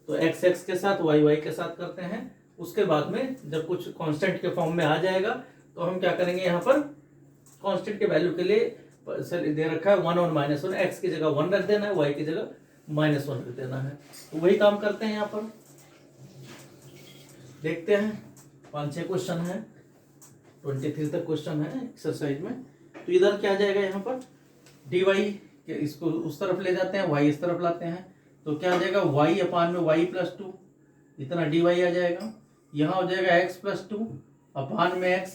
तो एक्स एक्स के साथ वाई वाई के साथ करते हैं। उसके बाद में जब कुछ कांस्टेंट के फॉर्म में आ जाएगा तो हम क्या करेंगे, यहाँ पर कांस्टेंट के वैल्यू के लिए दे रखा है 1 और -1, एक्स की जगह 1 रख देना है, वाई की जगह -1 रख देना है, तो वही काम करते हैं। यहाँ पर देखते हैं 5-6 क्वेश्चन है, 23 तक क्वेश्चन है एक्सरसाइज में। तो इधर क्या आ जाएगा, यहाँ पर dy के इसको उस तरफ ले जाते हैं, y इस तरफ लाते हैं, तो क्या आ जाएगा y अपान में y प्लस 2 इतना dy आ जाएगा, यहाँ हो जाएगा x प्लस 2 अपान में x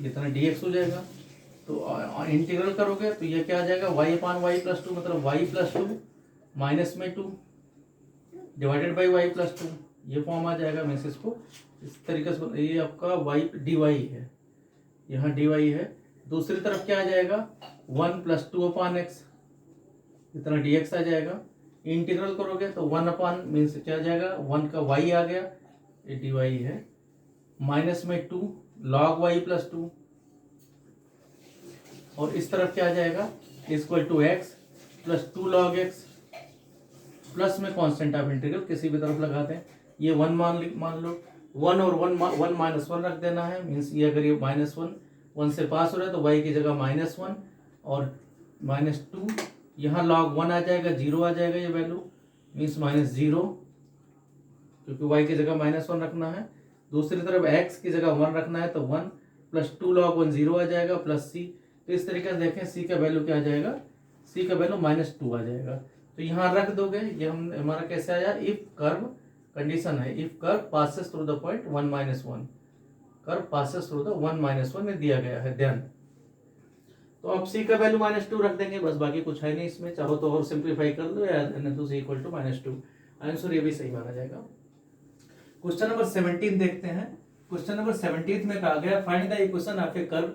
इतना dx हो जाएगा। तो इंटीग्रल करोगे तो ये क्या आ जाएगा y अपान y प्लस 2 मतलब y प्लस 2 माइनस में 2 डिवाइडेड बाई y प्लस 2, ये फॉर्म आ जाएगा। मैं इसको इस तरीके से, ये आपका y dy है, यहाँ dy है। दूसरी तरफ क्या आ जाएगा 1 प्लस 2 अपान एक्स इतना dx आ जाएगा। इंटीग्रल करोगे तो 1 अपान मीन्स क्या आ जाएगा 1 का y आ गया, ये dy है, माइनस में 2 log y प्लस 2, और इस तरफ क्या आ जाएगा equal to x plus 2 log x plus में कांस्टेंट ऑफ इंटीग्रल किसी भी तरफ लगाते हैं, ये 1 मान लो, 1 और 1 माइनस 1 रख देना है, मीन्स ये अगर ये -1 से पास हो रहा है तो y की जगह -1 और -2, यहाँ log 1 आ जाएगा, 0 आ जाएगा ये वैल्यू, मीन्स -0, क्योंकि y की जगह -1 रखना है। दूसरी तरफ x की जगह 1 रखना है तो 1 प्लस 2 log 1 0 आ जाएगा, प्लस c। तो इस तरीके से देखें c का वैल्यू क्या आ जाएगा, c का वैल्यू -2 आ जाएगा। तो यहाँ रख दोगे, ये हमारा कैसे आया, इफ कर्व कंडीशन है, if curve passes through the point 1 - 1, curve passes through the 1 - 1 में दिया गया है ध्यान। तो अब c का वैल्यू -2 रख देंगे, बस बाकी कुछ है नहीं इसमें, चाहो तो और सिंप्लीफाई कर दो या n2 इक्वल टू -2, आंसर ये भी सही माना जाएगा। क्वेश्चन नंबर 17 देखते हैं। क्वेश्चन नंबर 17 में कहा गया find the equation of a curve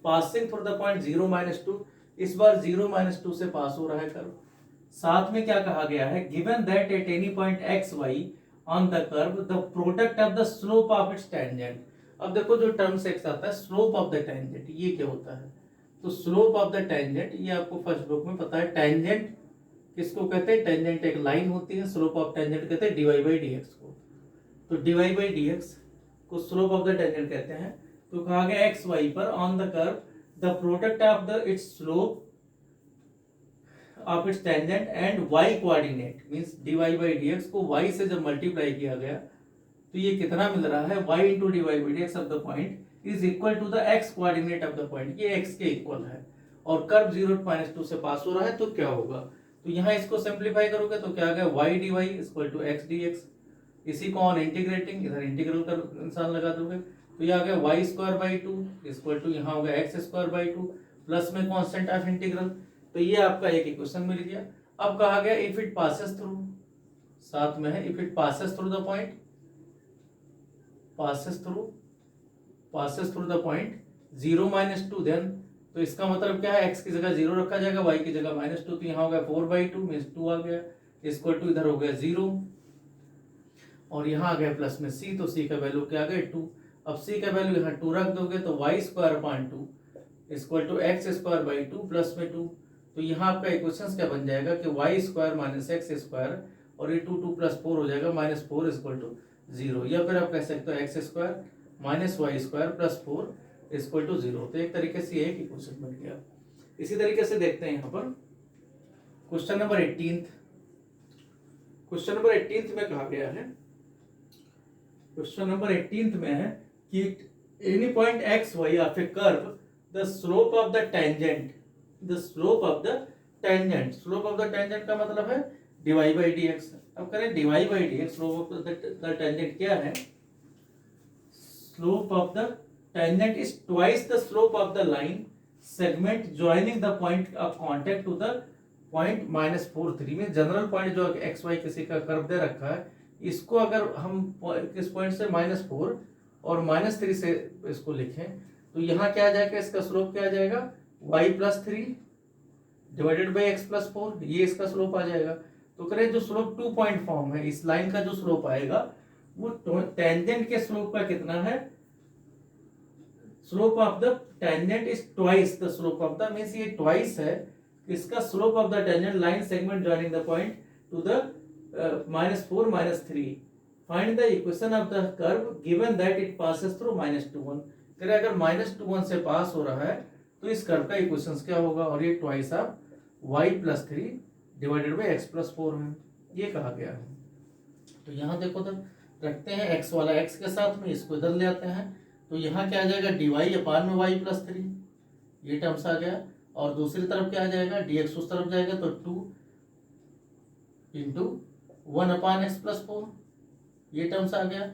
passing through the point 0 - 2, इस बार 0 - 2 से पास हो रहा है कर्व। साथ में क्या कहा गया है, given that at any point x y on the curve the product of the slope of its tangent. अब देखो जो टर्म एक्स आता है, स्लोप ऑफ द टेंजेंट, ये क्या होता है, तो स्लोप ऑफ द टेंजेंट ये आपको फर्स्ट बुक में पता है। टेंजेंट किसको कहते हैं, टेंजेंट एक लाइन होती है, स्लोप ऑफ टेंजेंट कहते हैं dy/dx को। तो dy/dx को स्लोप ऑफ द टेंजेंट कहते हैं। तो कहा गया एक्स वाई पर on the curve the product of the it's slope of its tangent and y coordinate, means dy/dx को y से जब मल्टीप्लाई किया गया तो ये कितना मिल रहा है, y into dy/dx of the point is equal to the x coordinate of the point, ये x के इक्वल है और कर्व 0 - 2 से पास हो रहा है। तो क्या होगा, तो यहाँ इसको सिंप्लीफाई करोगे तो क्या आ गया, y dy equal to x dx, इसी को ऑन इंटीग्रेटिंग इधर इंटीग्रल का निशान लगा दोगे तो ये आ गया y² / 2 इक्वल टू यहाँ होगा x² / 2 प्लस में कांस्टेंट ऑफ इंटीग्रल। तो ये आपका एक इक्वेशन मिल गया। अब कहा गया इफ इट पासेस थ्रू, साथ में है if it passes through the point, passes through the point 0 - 2, then तो इसका मतलब क्या है, x की जगह 0 रखा जाएगा, y की जगह -2, तो यहाँ हो गया 4/2 मीन्स 2 आ गया, इक्वल टू इधर हो गया 0 और यहाँ आ गया प्लस में c, तो c का वैल्यू क्या आ गया 2। अब c का वैल्यू यहाँ 2 रख दोगे तो y² / 2 equal to x² / 2 plus में 2। तो यहाँ आपका इक्वेशन क्या बन जाएगा कि y² - x² और ये 2 प्लस 4 हो जाएगा -4 इक्वल टू 0, या फिर आप कह सकते हो x² - y² plus 4 equal to 0। तो एक तरीके से एक इक्वेशन बन गया। इसी तरीके से देखते हैं यहाँ पर क्वेश्चन नंबर 18। क्वेश्चन नंबर 18 में कहा गया है, क्वेश्चन नंबर 18 में है कि any point x y of a curve the slope of the tangent, the slope of the tangent, slope of the tangent का मतलब है dy/dx। अब करें dy/dx, slope of the tangent क्या है, slope of the tangent is twice the slope of the line segment joining the point of contact to the point -4 3 में जनरल पॉइंट जो एक्स वाई किसी का कर्व दे रखा है, इसको अगर हम किस पॉइंट से -4 और -3 से इसको लिखें तो यहाँ क्या आ जाएगा, इसका स्लोप क्या आ जाएगा y+3 डिवाइडेड बाई x+4, ये इसका स्लोप आ जाएगा। तो करें जो स्लोप 2 पॉइंट फॉर्म है, इस लाइन का जो स्लोप आएगा वो टेंजेंट के स्लोप का कितना है, slope of the tangent is twice the slope of the, means ये ट्वाइस है इसका slope of the tangent line segment joining the point two the -4 - 3। Find the equation of the curve given that it passes through -2 1। करें अगर -2 1 से पास हो रहा है तो इस कर्व का इक्वेशन क्या होगा, और ये twice of y+3 divided by x+4 है, ये कहा गया है। तो यहाँ देखो तो रखते हैं x वाला x के साथ में, इसको इधर ले आते हैं तो यहाँ क्या आ जाएगा dy/y+3, ये टर्म्स आ गया, और दूसरी तरफ क्या आ जाएगा dx उस तरफ जाएगा तो 2 इंटू 1/x+4, ये टर्म्स आ गया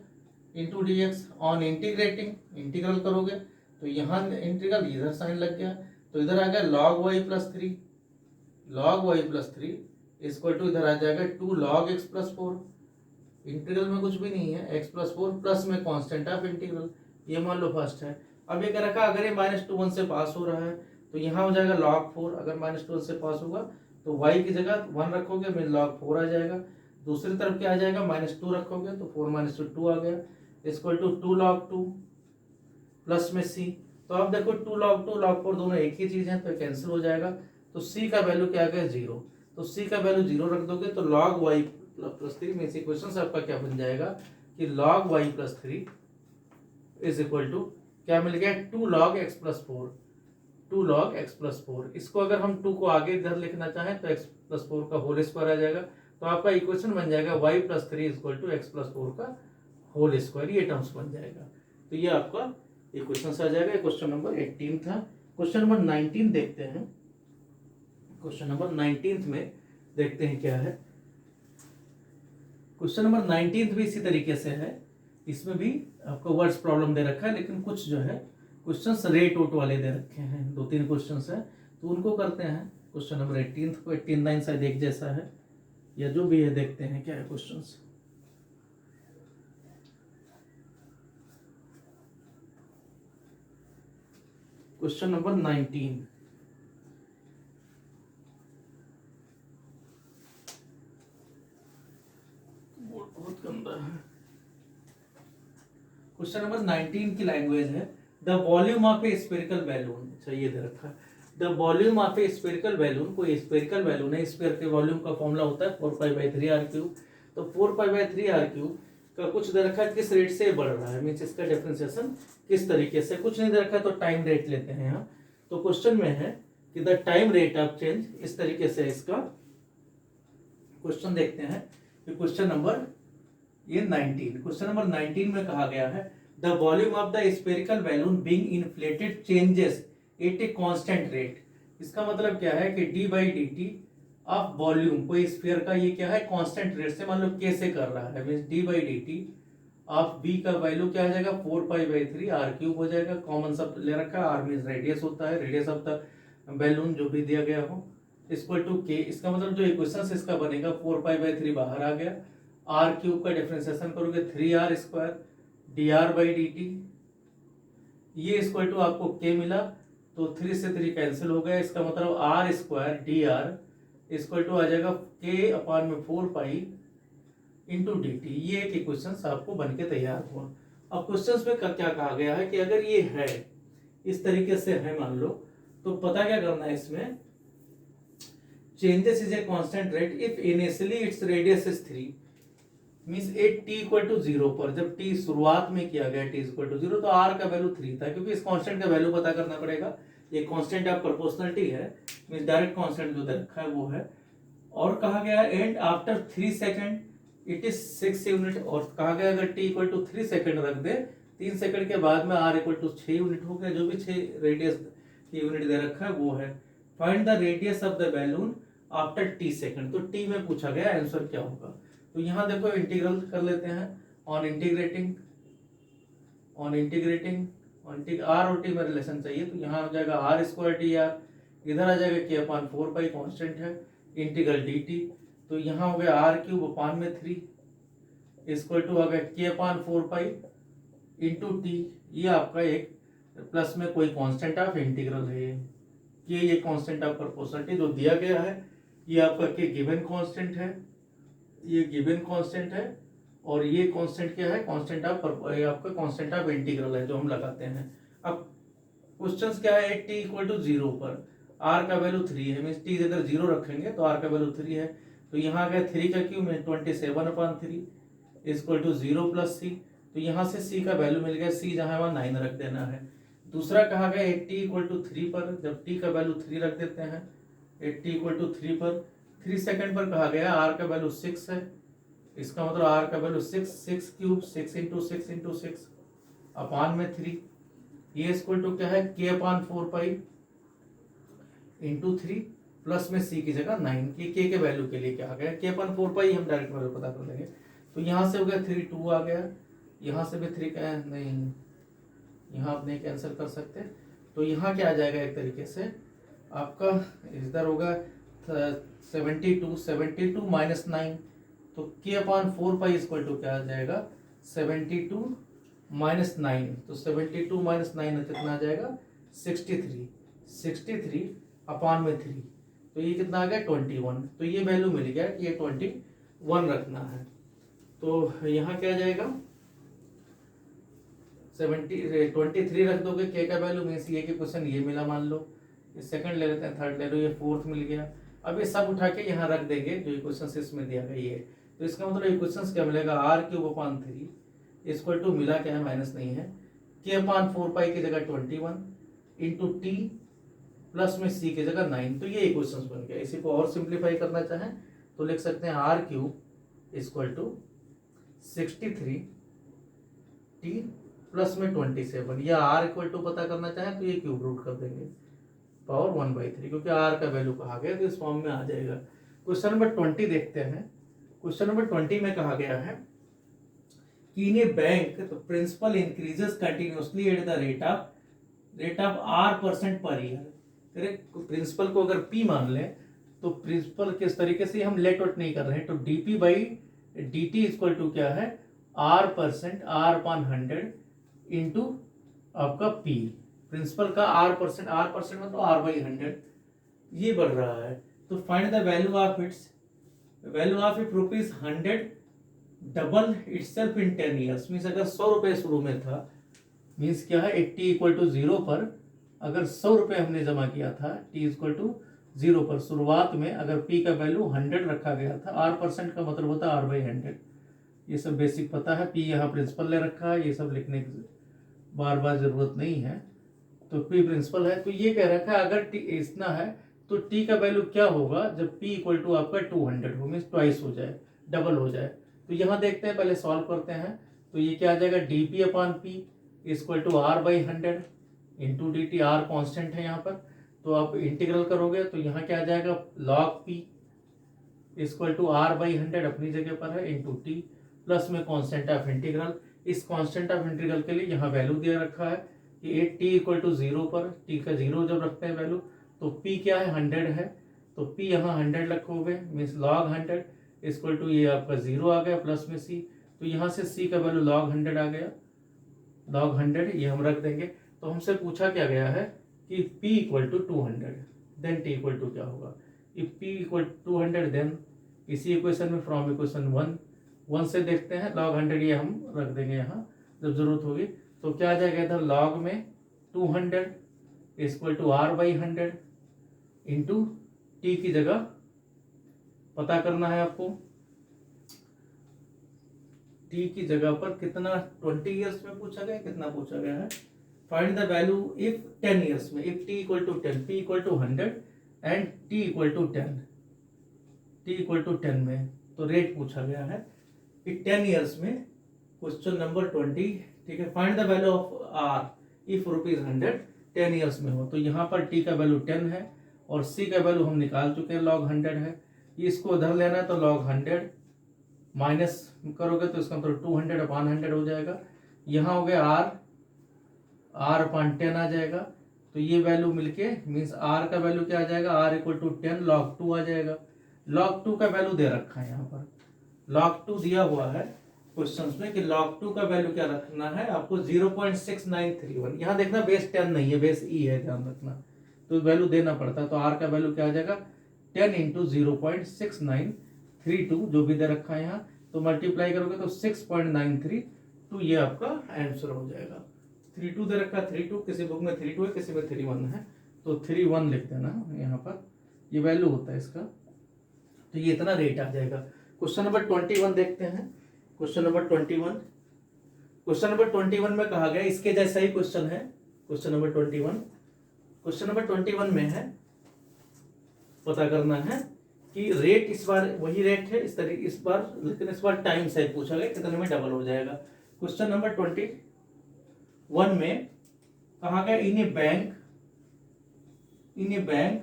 into dx on integrating, integral करोगे तो यहाँ इंटीग्रल इधर साइन लग गया तो इधर आ गया log y+3, log y+3 equal to इधर आ जाएगा 2 log x+4, इंटीग्रल में कुछ भी नहीं है x+4 प्लस में कांस्टेंट ऑफ इंटीग्रल, ये मान लो फर्स्ट है। अब ये कह रखा अगर ये -2 1 से पास हो रहा है तो यहाँ हो जाएगा log 4, अगर -2 1 से पास होगा तो y की जगह 1 रखोगे में log 4 आ जाएगा, दूसरी तरफ क्या आ जाएगा -2 रखोगे तो 4 - 2 आ गया इक्वल टू 2 log 2 प्लस में c। तो अब देखो 2 log 2 log 4 दोनों एक ही चीज है तो कैंसिल हो जाएगा, तो c का वैल्यू क्या आ गया 0। तो सी का वैल्यू 0 रख दोगे तो log y प्लस 3 में से क्वेश्चन से आपका क्या बन जाएगा कि log y plus 3 is equal to क्या मिल गया 2 log x plus 4, 2 log x plus 4। इसको अगर हम 2 को आगे इधर लिखना चाहें तो x प्लस 4 का होल स्क्वायर आ जाएगा, तो आपका इक्वेशन बन जाएगा y plus 3 is equal to x plus 4 का होल स्क्वायर, ये टर्म्स बन जाएगा। तो ये आपका इक्वेशन से आ जाएगा। क्वेश्चन नंबर 18 था। क्वेश्चन नंबर 19 देखते हैं। क्वेश्चन नंबर 19 में देखते हैं क्या है। क्वेश्चन नंबर 19 भी इसी तरीके से है, इसमें भी आपको वर्ड्स प्रॉब्लम दे रखा है, लेकिन कुछ जो है क्वेश्चंस रेट वोट वाले दे रखे हैं, 2-3 क्वेश्चंस हैं, तो उनको करते हैं। क्वेश्चन नंबर 18 को 18-9 शायद एक जैसा है या जो भी है, देखते हैं क्या है क्वेश्चंस। क्वेश्चन नंबर 19, बहुत गंदा है। क्वेश्चन नंबर 19 की लैंग्वेज है the volume of A spherical balloon. अच्छा ये दे रखा है the volume of A spherical balloon. कोई स्फेरिकल बैलून है, स्फीयर के वॉल्यूम का फॉर्मूला होता है 4π/3r³। तो 4π/3r³ का कुछ दे रखा है किस रेट से बढ़ रहा है, मीन्स इसका डिफरेंशिएशन किस तरीके से, कुछ नहीं दे रखा है तो टाइम रेट लेते हैं यहाँ। तो क्वेश्चन में है कि the time rate of change, इस तरीके से इसका क्वेश्चन देखते हैं कि क्वेश्चन नंबर ये 19, क्वेश्चन नंबर 19 में कहा गया है the volume of the spherical balloon being inflated changes at A constant rate. इसका मतलब क्या है कि d/dt ऑफ वॉल्यूम, कोई स्फीयर का ये क्या है कांस्टेंट रेट से मान लो k से कर रहा है, मींस d/dt ऑफ v का वैल्यू क्या आ जाएगा 4π/3r³ हो जाएगा। कॉमन सब ले रखा है, r मींस रेडियस होता है, रेडियस ऑफ द बैलून जो भी दिया गया हो, इक्वल टू k। इसका मतलब जो इक्वेशन इसका बनेगा 4π/3 बाहर आ गया, r³ का डिफरेंशिएशन करोगे 3r² dr/dt, ये इक्वल टू आपको k मिला, तो 3 से 3 कैंसिल हो गया। इसका मतलब r² dr इक्वल टू आ जाएगा k/4π इंटू dt। ये एक इक्वेशन आपको बन के तैयार हुआ। अब क्वेश्चन में क्या कहा गया है कि अगर ये है इस तरीके से है मान लो, तो पता क्या करना है इसमें, changes is a constant rate if initially its radius is 3, means at t equal to 0 पर, जब t शुरुआत में किया गया t इक्वल टू 0 तो r का वैल्यू 3 था, क्योंकि इस कांस्टेंट का वैल्यू पता करना पड़ेगा। ये कांस्टेंट ऑफ प्रोपोर्शनलिटी है, मींस डायरेक्ट कांस्टेंट जो दे रखा है वो है। और कहा गया है and after 3 second it is 6 unit, और कहा गया अगर t इक्वल टू 3 सेकंड रख दे, 3 सेकंड के बाद में r इक्वल टू 6 यूनिट हो गया, जो भी 6 रेडियस की यूनिट दे रखा है वो है। Find the radius of the balloon after t second, तो t में पूछा गया, आंसर क्या होगा। तो यहाँ देखो इंटीग्रल कर लेते हैं, ऑन इंटीग्रेटिंग r और t में रिलेशन चाहिए, तो यहाँ हो जाएगा r² dr, इधर आ जाएगा k/4π कांस्टेंट है, इंटीग्रल dt, तो यहाँ हो गया r³ अपान में 3 इक्वल टू आ गया k/4π इंटू t। ये आपका एक प्लस में कोई कांस्टेंट ऑफ इंटीग्रल है, ये कांस्टेंट ऑफ प्रोपोर्शनलिटी जो दिया गया है, ये आपका k गिवन कांस्टेंट है, ये गिवन कांस्टेंट है, और ये कांस्टेंट क्या है, कांस्टेंट ऑफ आपका कांस्टेंट ऑफ इंटीग्रल है जो हम लगाते हैं। अब क्वेश्चंस क्या है, t इक्वल टू 0 पर r का वैल्यू 3 है, मींस t अगर 0 रखेंगे तो r का वैल्यू 3 है, तो यहाँ आ गया 3 का क्यूब में 27/3 इक्वल टू 0 प्लस c, तो यहाँ से c का वैल्यू मिल गया, c जहाँ वहाँ 9 रख देना है। दूसरा कहा गया 80 इक्वल टू 3 पर, जब t का वैल्यू 3 रख देते हैं, 80 इक्वल टू 3 पर 3 सेकंड पर कहा गया r का वैल्यू 6 है, इसका मतलब r का वैल्यू 6 क्यूब 6 इंटू 6 अपान में 3, ये इक्वल टू क्या है k/4π इंटू 3 प्लस में c की जगह 9, k के वैल्यू के लिए क्या आ गया k/4π, हम डायरेक्ट वैल्यू पता कर लेंगे। तो यहाँ से हो गया 3 2 आ गया, यहाँ से भी 3 का नहीं, यहाँ आप नहीं कैंसिल कर सकते, तो यहाँ क्या आ जाएगा एक तरीके से आपका इधर होगा 72 माइनस 9, तो k/4π इक्वल टू क्या आ जाएगा 72 माइनस 9, तो 72 माइनस 9 कितना आ जाएगा 63 अपान में 3, तो ये कितना आ गया 21, तो ये वैल्यू मिल गया कि ये 21 रखना है। तो यहाँ क्या जाएगा 23 रख दोगे k का वैल्यू, मीन्स ये कि क्वेश्चन ये मिला मान लो, सेकंड ले लेते हैं, थर्ड ले लो, ये फोर्थ मिल गया, अब ये सब उठा के यहाँ रख देंगे जो इक्वेशन इसमें दिया गया ये, तो इसका मतलब इक्वेशन क्या मिलेगा, r³ इक्वल टू मिला क्या है, माइनस नहीं है, k/4 की जगह 21 इंटू टी प्लस में c की जगह 9। तो ये इक्वेशन बन गया। इसी को और सिंप्लीफाई करना चाहें तो लिख सकते हैं r³ equal to 63 T plus में 27, या r इक्वल टू पता करना चाहें तो ये क्यूब रूट कर देंगे पावर 1/3, क्योंकि r का वैल्यू कहा गया तो इस फॉर्म में आ जाएगा। क्वेश्चन नंबर 20 देखते हैं। क्वेश्चन नंबर 20 में कहा गया है कि इन ए बैंक तो principal increases continuously at the rate of r% per year. Principal को अगर p मान लें तो प्रिंसिपल किस तरीके से हम लेट आउट नहीं कर रहे हैं, तो dp/dt इक्वल टू क्या है, r% r/100 इंटू आपका p, प्रिंसिपल का r% मतलब r/100 ये बढ़ रहा है। तो find the value of if ₹100 double itself in 10 years. Means अगर 100 रुपये शुरू में था, मीन्स क्या है, t इक्वल टू 0 पर अगर 100 रुपये हमने जमा किया था, t इक्वल टू 0 पर शुरुआत में अगर p का वैल्यू 100 रखा गया था, r% का मतलब होता है r/100। ये सब बेसिक पता है, p यहाँ प्रिंसिपल ले रखा है, ये सब लिखने की बार बार जरूरत नहीं है। तो p प्रिंसिपल है, तो ये कह रखा है अगर t इतना है तो t का वैल्यू क्या होगा जब p इक्वल टू आपका 200 हो, मीन्स ट्वाइस हो जाए, डबल हो जाए। तो यहाँ देखते हैं, पहले सॉल्व करते हैं। तो ये क्या आ जाएगा, dp/p equal to r/100 into dt, r constant है यहाँ पर, तो आप इंटीग्रल करोगे तो यहाँ क्या आ जाएगा, log p equal to r/100 अपनी जगह पर है इंटू टी प्लस में कॉन्स्टेंट ऑफ इंटीग्रल। इस कॉन्स्टेंट ऑफ इंटीग्रल के लिए यहाँ वैल्यू दिया रखा है कि t इक्वल टू 0 पर, t का 0 जब रखते हैं वैल्यू, तो p क्या है, 100 है, तो p यहाँ 100 रखोगे, मीन्स log 100 इक्वल टू ये आपका 0 आ गया प्लस में c, तो यहाँ से c का वैल्यू log 100 आ गया, log 100 ये हम रख देंगे। तो हमसे पूछा क्या गया है कि p equal to 200 then t equal to क्या होगा, इफ p इक्वल 200 देन इसी इक्वेशन में फ्रॉम इक्वेशन 1 से देखते हैं, log 100 ये हम रख देंगे यहाँ जब जरूरत होगी। तो क्या आ जाएगा इधर, log में 200 equal to r/100 into T की जगह पता करना है आपको, t की जगह पर कितना, 20 ईयर्स में पूछा गया, कितना पूछा गया है, find the value if 10 years में, if t equal to 10, p equal to 100 and t equal to 10, t equal to 10 में तो रेट पूछा गया है कि 10 ईयर्स में, क्वेश्चन नंबर 20, ठीक है। Find the value of r if ₹100 10 years में हो, तो यहाँ पर t का वैल्यू 10 है और c का वैल्यू हम निकाल चुके हैं, log 100 है। इसको उधर लेना है तो log 100 माइनस करोगे तो इसका मतलब 200/100 हो जाएगा। यहाँ हो गया r/10 आ जाएगा, तो ये वैल्यू मिलके मीन्स r का वैल्यू क्या आ जाएगा, r इक्वल टू 10 log 2 आ जाएगा। log 2 का वैल्यू दे रखा है यहाँ पर, log 2 दिया हुआ है क्वेश्चंस में कि log 2 का वैल्यू क्या रखना है आपको, 0.6931। यहाँ देखना बेस 10 नहीं है, बेस e है, ध्यान रखना, तो वैल्यू देना पड़ता है। तो r का वैल्यू क्या आ जाएगा, 10 इंटू 0.6932 जो भी दे रखा है यहाँ, तो मल्टीप्लाई करोगे तो 6.93, तो ये आपका आंसर हो जाएगा। 32 दे रखा है, 32 किसी बुक में 32 है, किसी में 31 है, तो 31 लिख देना यहाँ पर, ये वैल्यू होता है इसका, तो ये इतना रेट आ जाएगा। क्वेश्चन नंबर 21 देखते हैं। क्वेश्चन नंबर 21 में कहा गया, इसके जैसा ही क्वेश्चन है, क्वेश्चन नंबर 21 में है, पता करना है कि रेट इस बार वही रेट है इस तरीके इस बार, लेकिन इस बार टाइम से पूछा गया कितने में डबल हो जाएगा। क्वेश्चन नंबर 21 में कहा गया, in a bank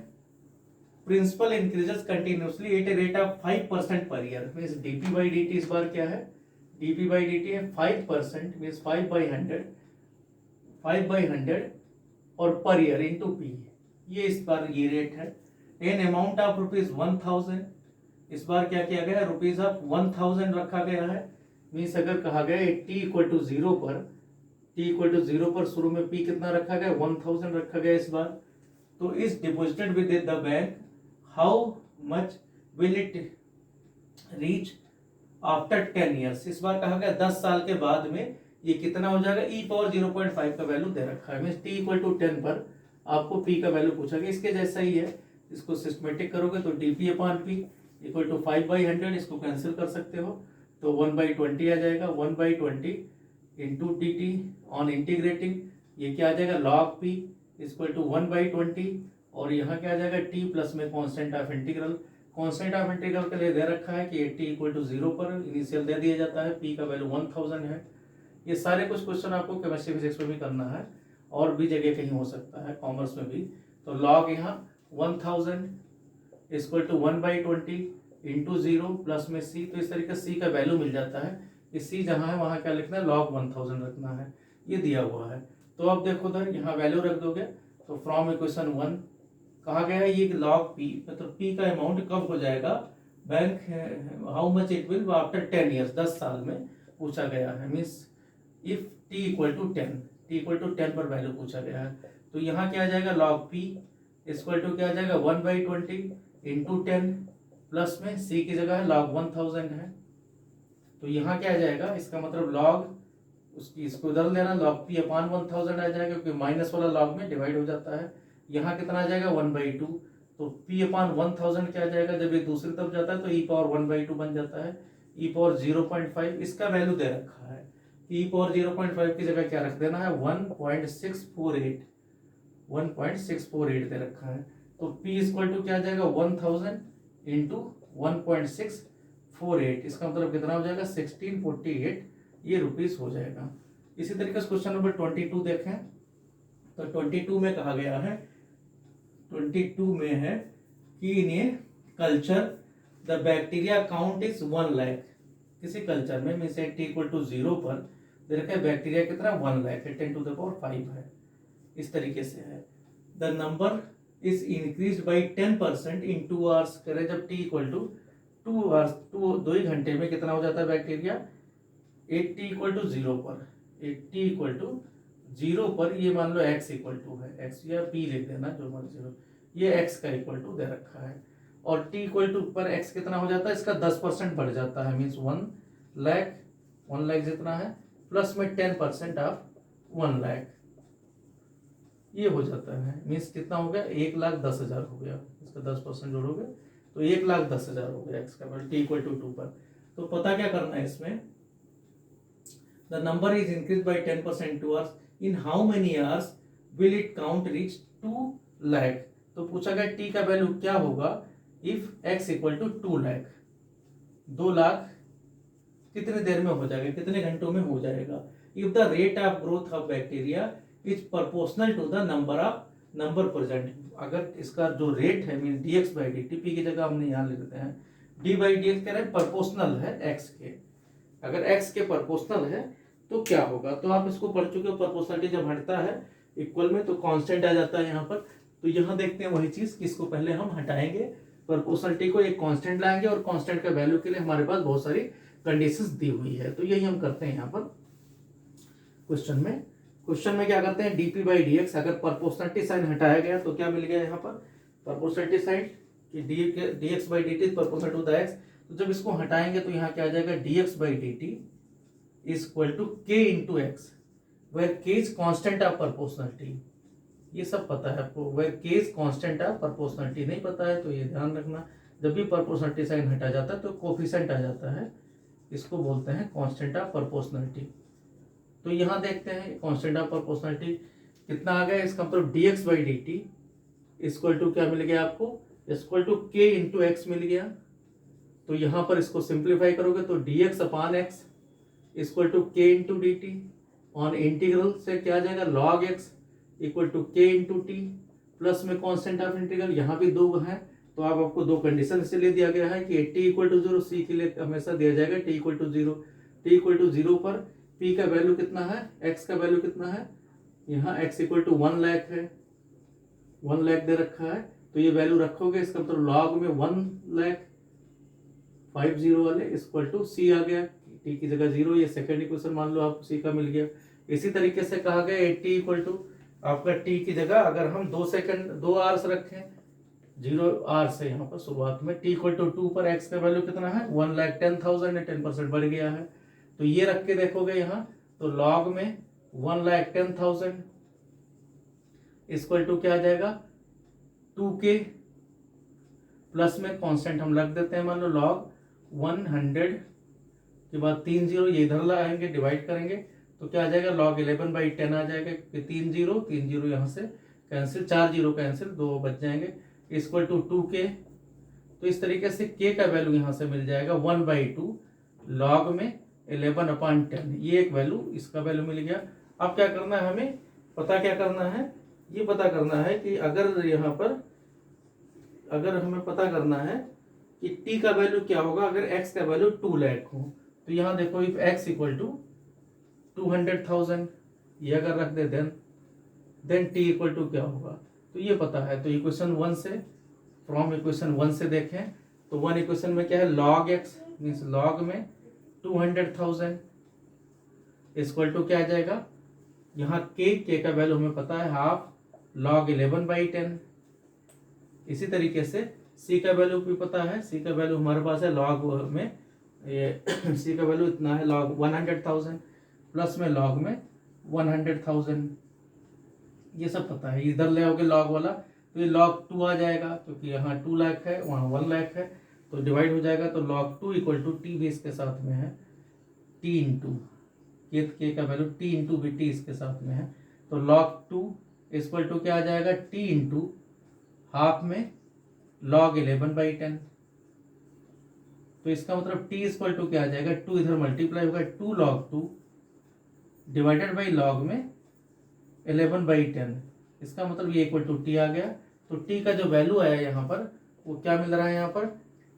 principal increases continuously at a rate of 5% per year. Means dp/dt इस बार क्या है, dp/dt है 5%, मीन्स 5/100 और पर ईयर इंटू p, ये इस बार ये रेट है। एन अमाउंट ऑफ ₹1000, इस बार क्या किया गया, ₹1000 रखा गया है। मीन्स अगर कहा गया t इक्वल टू 0 पर शुरू में p कितना रखा गया, 1000 रखा गया इस बार। तो इस deposited with the bank, how much will it reach after 10 years. इस बार कहा गया 10 साल के बाद में ये कितना हो जाएगा, e⁴ का वैल्यू दे रखा है। मीन्स t इक्वल टू 10 पर आपको p का वैल्यू पूछा गया, इसके जैसा ही है। इसको सिस्टमेटिक करोगे तो dp upon p equal to 5/100, इसको कैंसिल कर सकते हो तो 1/20 आ जाएगा। 1/20 into d t on integrating, ये क्या आ जाएगा log p इक्वल टू 1/20, और यहाँ क्या आ जाएगा t प्लस में constant of integral. Constant of integral के लिए दे रखा है कि t इक्वल टू 0 पर इनिशियल दे दिया जाता है, p का वैल्यू 1000 है। ये सारे कुछ क्वेश्चन आपको केमिस्ट्री फिजिक्स में भी करना है और भी जगह कहीं हो सकता है, कॉमर्स में भी। तो log यहाँ 1000 इक्वल टू 1/20 इंटू 0 प्लस में c, तो इस तरीके से c का वैल्यू मिल जाता है कि c जहाँ है वहाँ क्या लिखना है log 1000 रखना है, ये दिया हुआ है। तो अब देखो उधर यहाँ वैल्यू रख दोगे तो फ्रॉम इक्वेशन 1 कहा गया है ये log p, मतलब p का अमाउंट कब हो जाएगा bank, how much it will after 10 years, 10 साल में पूछा गया है। Means if t equal to 10, t equal to 10 पर वैल्यू पूछा गया है। तो यहाँ क्या आ जाएगा log p इक्वल टू क्या आ जाएगा 1/20 इंटू 10 प्लस में c की जगह है log 1000 है। तो यहाँ क्या आ जाएगा, इसका मतलब log उसकी इसको उधर लेना log p अपॉन 1000 आ जाएगा, क्योंकि माइनस वाला log में डिवाइड हो जाता है। यहाँ कितना आ जाएगा 1/2, तो p अपॉन 1000 क्या आ जाएगा, जब ये दूसरी तरफ जाता है तो e पावर 1/2 बन जाता है, e पावर 0.5 इसका वैल्यू दे रखा है। e पावर 0.5 की जगह क्या रख देना है 1.648 दे रखा है। तो p इक्वल टू क्या आ जाएगा 1000 इंटू 1.648, इसका मतलब कितना हो जाएगा 1648 ये रुपीस हो जाएगा। इसी तरीके से क्वेश्चन नंबर 22 देखें तो 22 में कहा गया है, 22 में है कि in a culture the bacteria count is 1 lakh. किसी कल्चर में मीन्स t इक्वल टू 0 पर दे रखा है बैक्टीरिया कितना 1 लाख है, 10⁵ है, इस तरीके से है। The number is increase by 10% in 2 hours करें, जब t इक्वल टू 2 आवर्स 2 घंटे में कितना हो जाता है बैक्टीरिया 8t इक्वल टू 0 पर, 8t इक्वल टू 0 पर ये मान लो x इक्वल टू है, x या p लिख देना जो मर्जी हो, ये x का इक्वल टू दे रखा है। और t इक्वल टू पर x कितना हो जाता है, इसका 10% बढ़ जाता है, मीन्स 1 लाख जितना है प्लस में 10% ऑफ 1 लाख, ये हो जाता है। मीन्स कितना हो गया 1,10,000 हो गया, इसका 10% जोड़ोगे तो 1,10,000 हो गया x का वैल्यू t इक्वल टू 2 पर। तो पता क्या करना है इसमें, the number is increase by 10% 2 hours, in how many hours will it count reach 2 lakh. तो पूछा गया t का वैल्यू क्या होगा if x equal to 2 lakh, 2 lakh कितने देर में हो जाएगा, कितने घंटों में हो जाएगा। If the rate of growth of bacteria is proportional to the number present, अगर इसका जो रेट है mean dx by dt, p की जगह हमने यहाँ लिख देते हैं d बाई dx कह रहे हैं प्रोपोर्शनल है x के, अगर x के प्रोपोर्शनल है तो क्या होगा। तो आप इसको पढ़ चुके हो, प्रोपोर्शनलिटी जब हटता है इक्वल में तो कांस्टेंट आ जाता है यहाँ पर। तो यहाँ देखते हैं वही चीज, किसको पहले हम हटाएंगे, प्रोपोर्शनलिटी को एक कांस्टेंट लाएंगे, और कांस्टेंट का वैल्यू के लिए हमारे पास बहुत सारी कंडीशंस दी हुई है। तो यही हम करते हैं यहाँ पर क्वेश्चन में क्या करते हैं dp बाई dx, अगर प्रोपोर्शनलिटी साइन हटाया गया तो क्या मिल गया यहाँ पर प्रोपोर्शनलिटी साइन कि dx by dt proportional to the x, तो जब इसको हटाएंगे तो यहाँ क्या आ जाएगा dx by dt is equal to k into x, where k is constant of proportionality, ये सब पता है आपको, where k is constant of proportionality नहीं पता है तो ये ध्यान रखना, जब भी प्रोपोर्शनलिटी साइन हटा जाता है तो कोफिशिएंट आ जाता है, इसको बोलते हैं कांस्टेंट ऑफ प्रोपोर्शनलिटी। तो यहाँ देखते हैं कांस्टेंट ऑफ प्रोपोर्शनलिटी कितना आ गया, इसका मतलब dx by dt equal to क्या मिल गया आपको, equal to k into x मिल गया। तो यहाँ पर इसको सिंप्लीफाई करोगे तो dx upon x equal to k into d t, on integral से क्या आ जाएगा log x equal to k into t plus में कांस्टेंट ऑफ इंटीग्रल, यहाँ भी 2 है तो आप आपको 2 कंडीशन इसलिए दिया गया है कि t इक्वल टू 0, c के लिए हमेशा दिया जाएगा t equal to 0, t equal to 0 पर p का वैल्यू कितना है, x का वैल्यू कितना है, यहाँ x इक्वल टू 1 लाख है, 1 लाख दे रखा है, तो ये वैल्यू रखोगे, इसका मतलब log में 1,50,000 वाले इक्वल टू c आ गया, t की जगह 0, ये सेकंड इक्वेशन मान लो आप c का मिल गया। इसी तरीके से कहा गया t इक्वल टू आपका t की जगह अगर हम 2 आवर्स रखें 0 आवर से यहाँ पर शुरुआत में, t इक्वल टू 2 पर x का वैल्यू कितना है 1,10,000 है, 10% बढ़ गया है, तो ये रख के देखोगे यहाँ तो log में 1,10,000 इक्वल टू क्या आ जाएगा 2k प्लस में कांस्टेंट हम रख देते हैं, मान लो लॉग 100 के बाद 3 जीरो ये इधर लाएंगे, डिवाइड करेंगे तो क्या आ जाएगा, लॉग 11/10 आ जाएगा। 3 जीरो यहाँ से कैंसिल, 4 जीरो कैंसिल, 2 बच जाएंगे, इक्वल टू 2k। तो इस तरीके से k का वैल्यू यहाँ से मिल जाएगा 1/2 लॉग में 11/10, ये एक वैल्यू, इसका वैल्यू मिल गया। अब क्या करना है हमें, पता क्या करना है, ये पता करना है कि अगर यहाँ पर अगर हमें पता करना है कि t का वैल्यू क्या होगा अगर x का वैल्यू 2 लाख हो। तो यहाँ देखो इफ x इक्वल टू 200,000 ये अगर रख दे देन t इक्वल टू क्या होगा, तो ये पता है। तो इक्वेशन 1 से, फ्रॉम इक्वेशन 1 से देखें तो 1 इक्वेशन में क्या है, log x मीन्स log में 200,000 इक्वल टू क्या आ जाएगा, यहाँ k का वैल्यू हमें पता है हाफ log 11/10। इसी तरीके से c का वैल्यू भी पता है, c का वैल्यू हमारे पास है log में ये c का वैल्यू इतना है log 100,000 प्लस में log में 100,000, ये सब पता है। इधर ले आओगे log वाला तो ये log 2 आ जाएगा, क्योंकि यहाँ 2 लाख है वहाँ 1 लाख है, तो डिवाइड हो जाएगा। तो log 2 इक्वल टू टी भी इसके साथ में है, t इंटू के का वैल्यू t इंटू भी t इसके साथ में है। तो log 2 इक्वल टू क्या आ जाएगा, t इंटू हाफ में log 11/10। तो इसका मतलब t इक्वल टू क्या आ जाएगा, 2 इधर मल्टीप्लाई होगा 2 log 2 डिवाइडेड बाई log में 11/10, इसका मतलब ये इक्वल टू t आ गया। तो t का जो वैल्यू आया यहाँ पर वो क्या मिल रहा है, यहाँ पर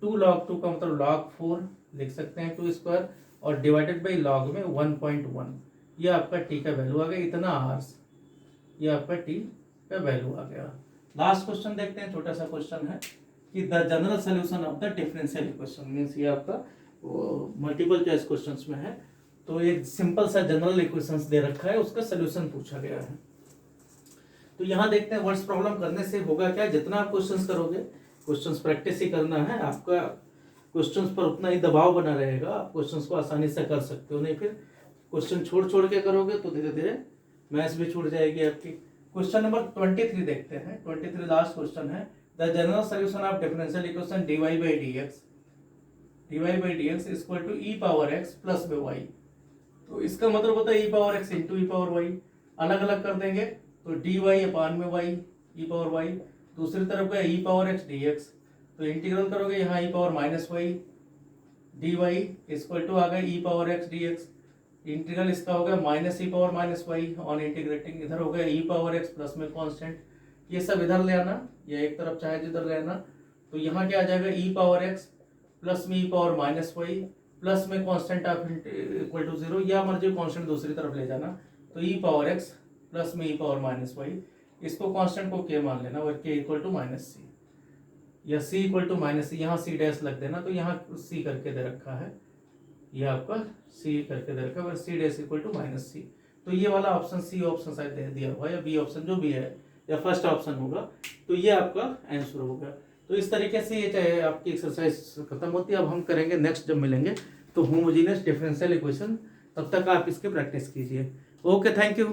2 log 2 का मतलब log 4 लिख सकते हैं 2 स्क्वायर, और डिवाइडेड बाई log में 1.1, ये आपका t का वैल्यू आ गया, इतना आवर्स, ये आपका t का वैल्यू आ गया। लास्ट क्वेश्चन देखते हैं, छोटा सा क्वेश्चन है कि the general solution of the differential equation, means ये आपका मल्टीपल चॉइस क्वेश्चंस में है। तो एक सिंपल सा जनरल इक्वेशंस दे रखा है, उसका सोल्यूशन पूछा गया है। तो यहाँ देखते हैं वर्ड्स प्रॉब्लम करने से होगा क्या, जितना आप क्वेश्चंस करोगे, क्वेश्चंस प्रैक्टिस ही करना है, आपका क्वेश्चंस पर उतना ही दबाव बना रहेगा, आप क्वेश्चंस को आसानी से कर सकते हो। नहीं फिर क्वेश्चन छोड़ के करोगे तो धीरे धीरे मैथ्स भी छूट जाएगी आपकी। क्वेश्चन नंबर 23 देखते हैं, 23 लास्ट क्वेश्चन है, the general solution of differential equation dy/dx equal to e power x plus में y। तो इसका मतलब होता है e power x into e power y, अलग अलग कर देंगे तो dy अपान में y e पावर y, दूसरी तरफ गया e पावर x dx, तो इंटीग्रल करोगे यहाँ e power minus y dy equal to आ गया e power x dx, integral इसका हो गया minus e power minus y on integrating, इधर हो गया e पावर x प्लस में कांस्टेंट, ये सब इधर ले आना या एक तरफ चाहे जिधर ले आना। तो यहाँ क्या आ जाएगा e पावर x प्लस में e power minus y plus में कांस्टेंट ऑफ इक्वल टू 0, या मर्जी कांस्टेंट दूसरी तरफ ले जाना, तो e पावर x प्लस में e पावर माइनस y, इसको कांस्टेंट को k मान लेना और k equal to minus c, या c equal to minus c, यहाँ c डैश लग देना, तो यहाँ c करके दे रखा है, ये आपका c करके दे रखा है, और c dash equal to minus c। तो ये वाला ऑप्शन c ऑप्शन शायद दे दिया हुआ या b ऑप्शन जो भी है या फर्स्ट ऑप्शन होगा, तो ये आपका आंसर होगा। तो इस तरीके से ये चाहे आपकी एक्सरसाइज खत्म होती है। अब हम करेंगे नेक्स्ट, जब मिलेंगे तो होमोजेनियस डिफरेंशियल इक्वेशन, तब तक आप इसकी प्रैक्टिस कीजिए। Okay, thank you.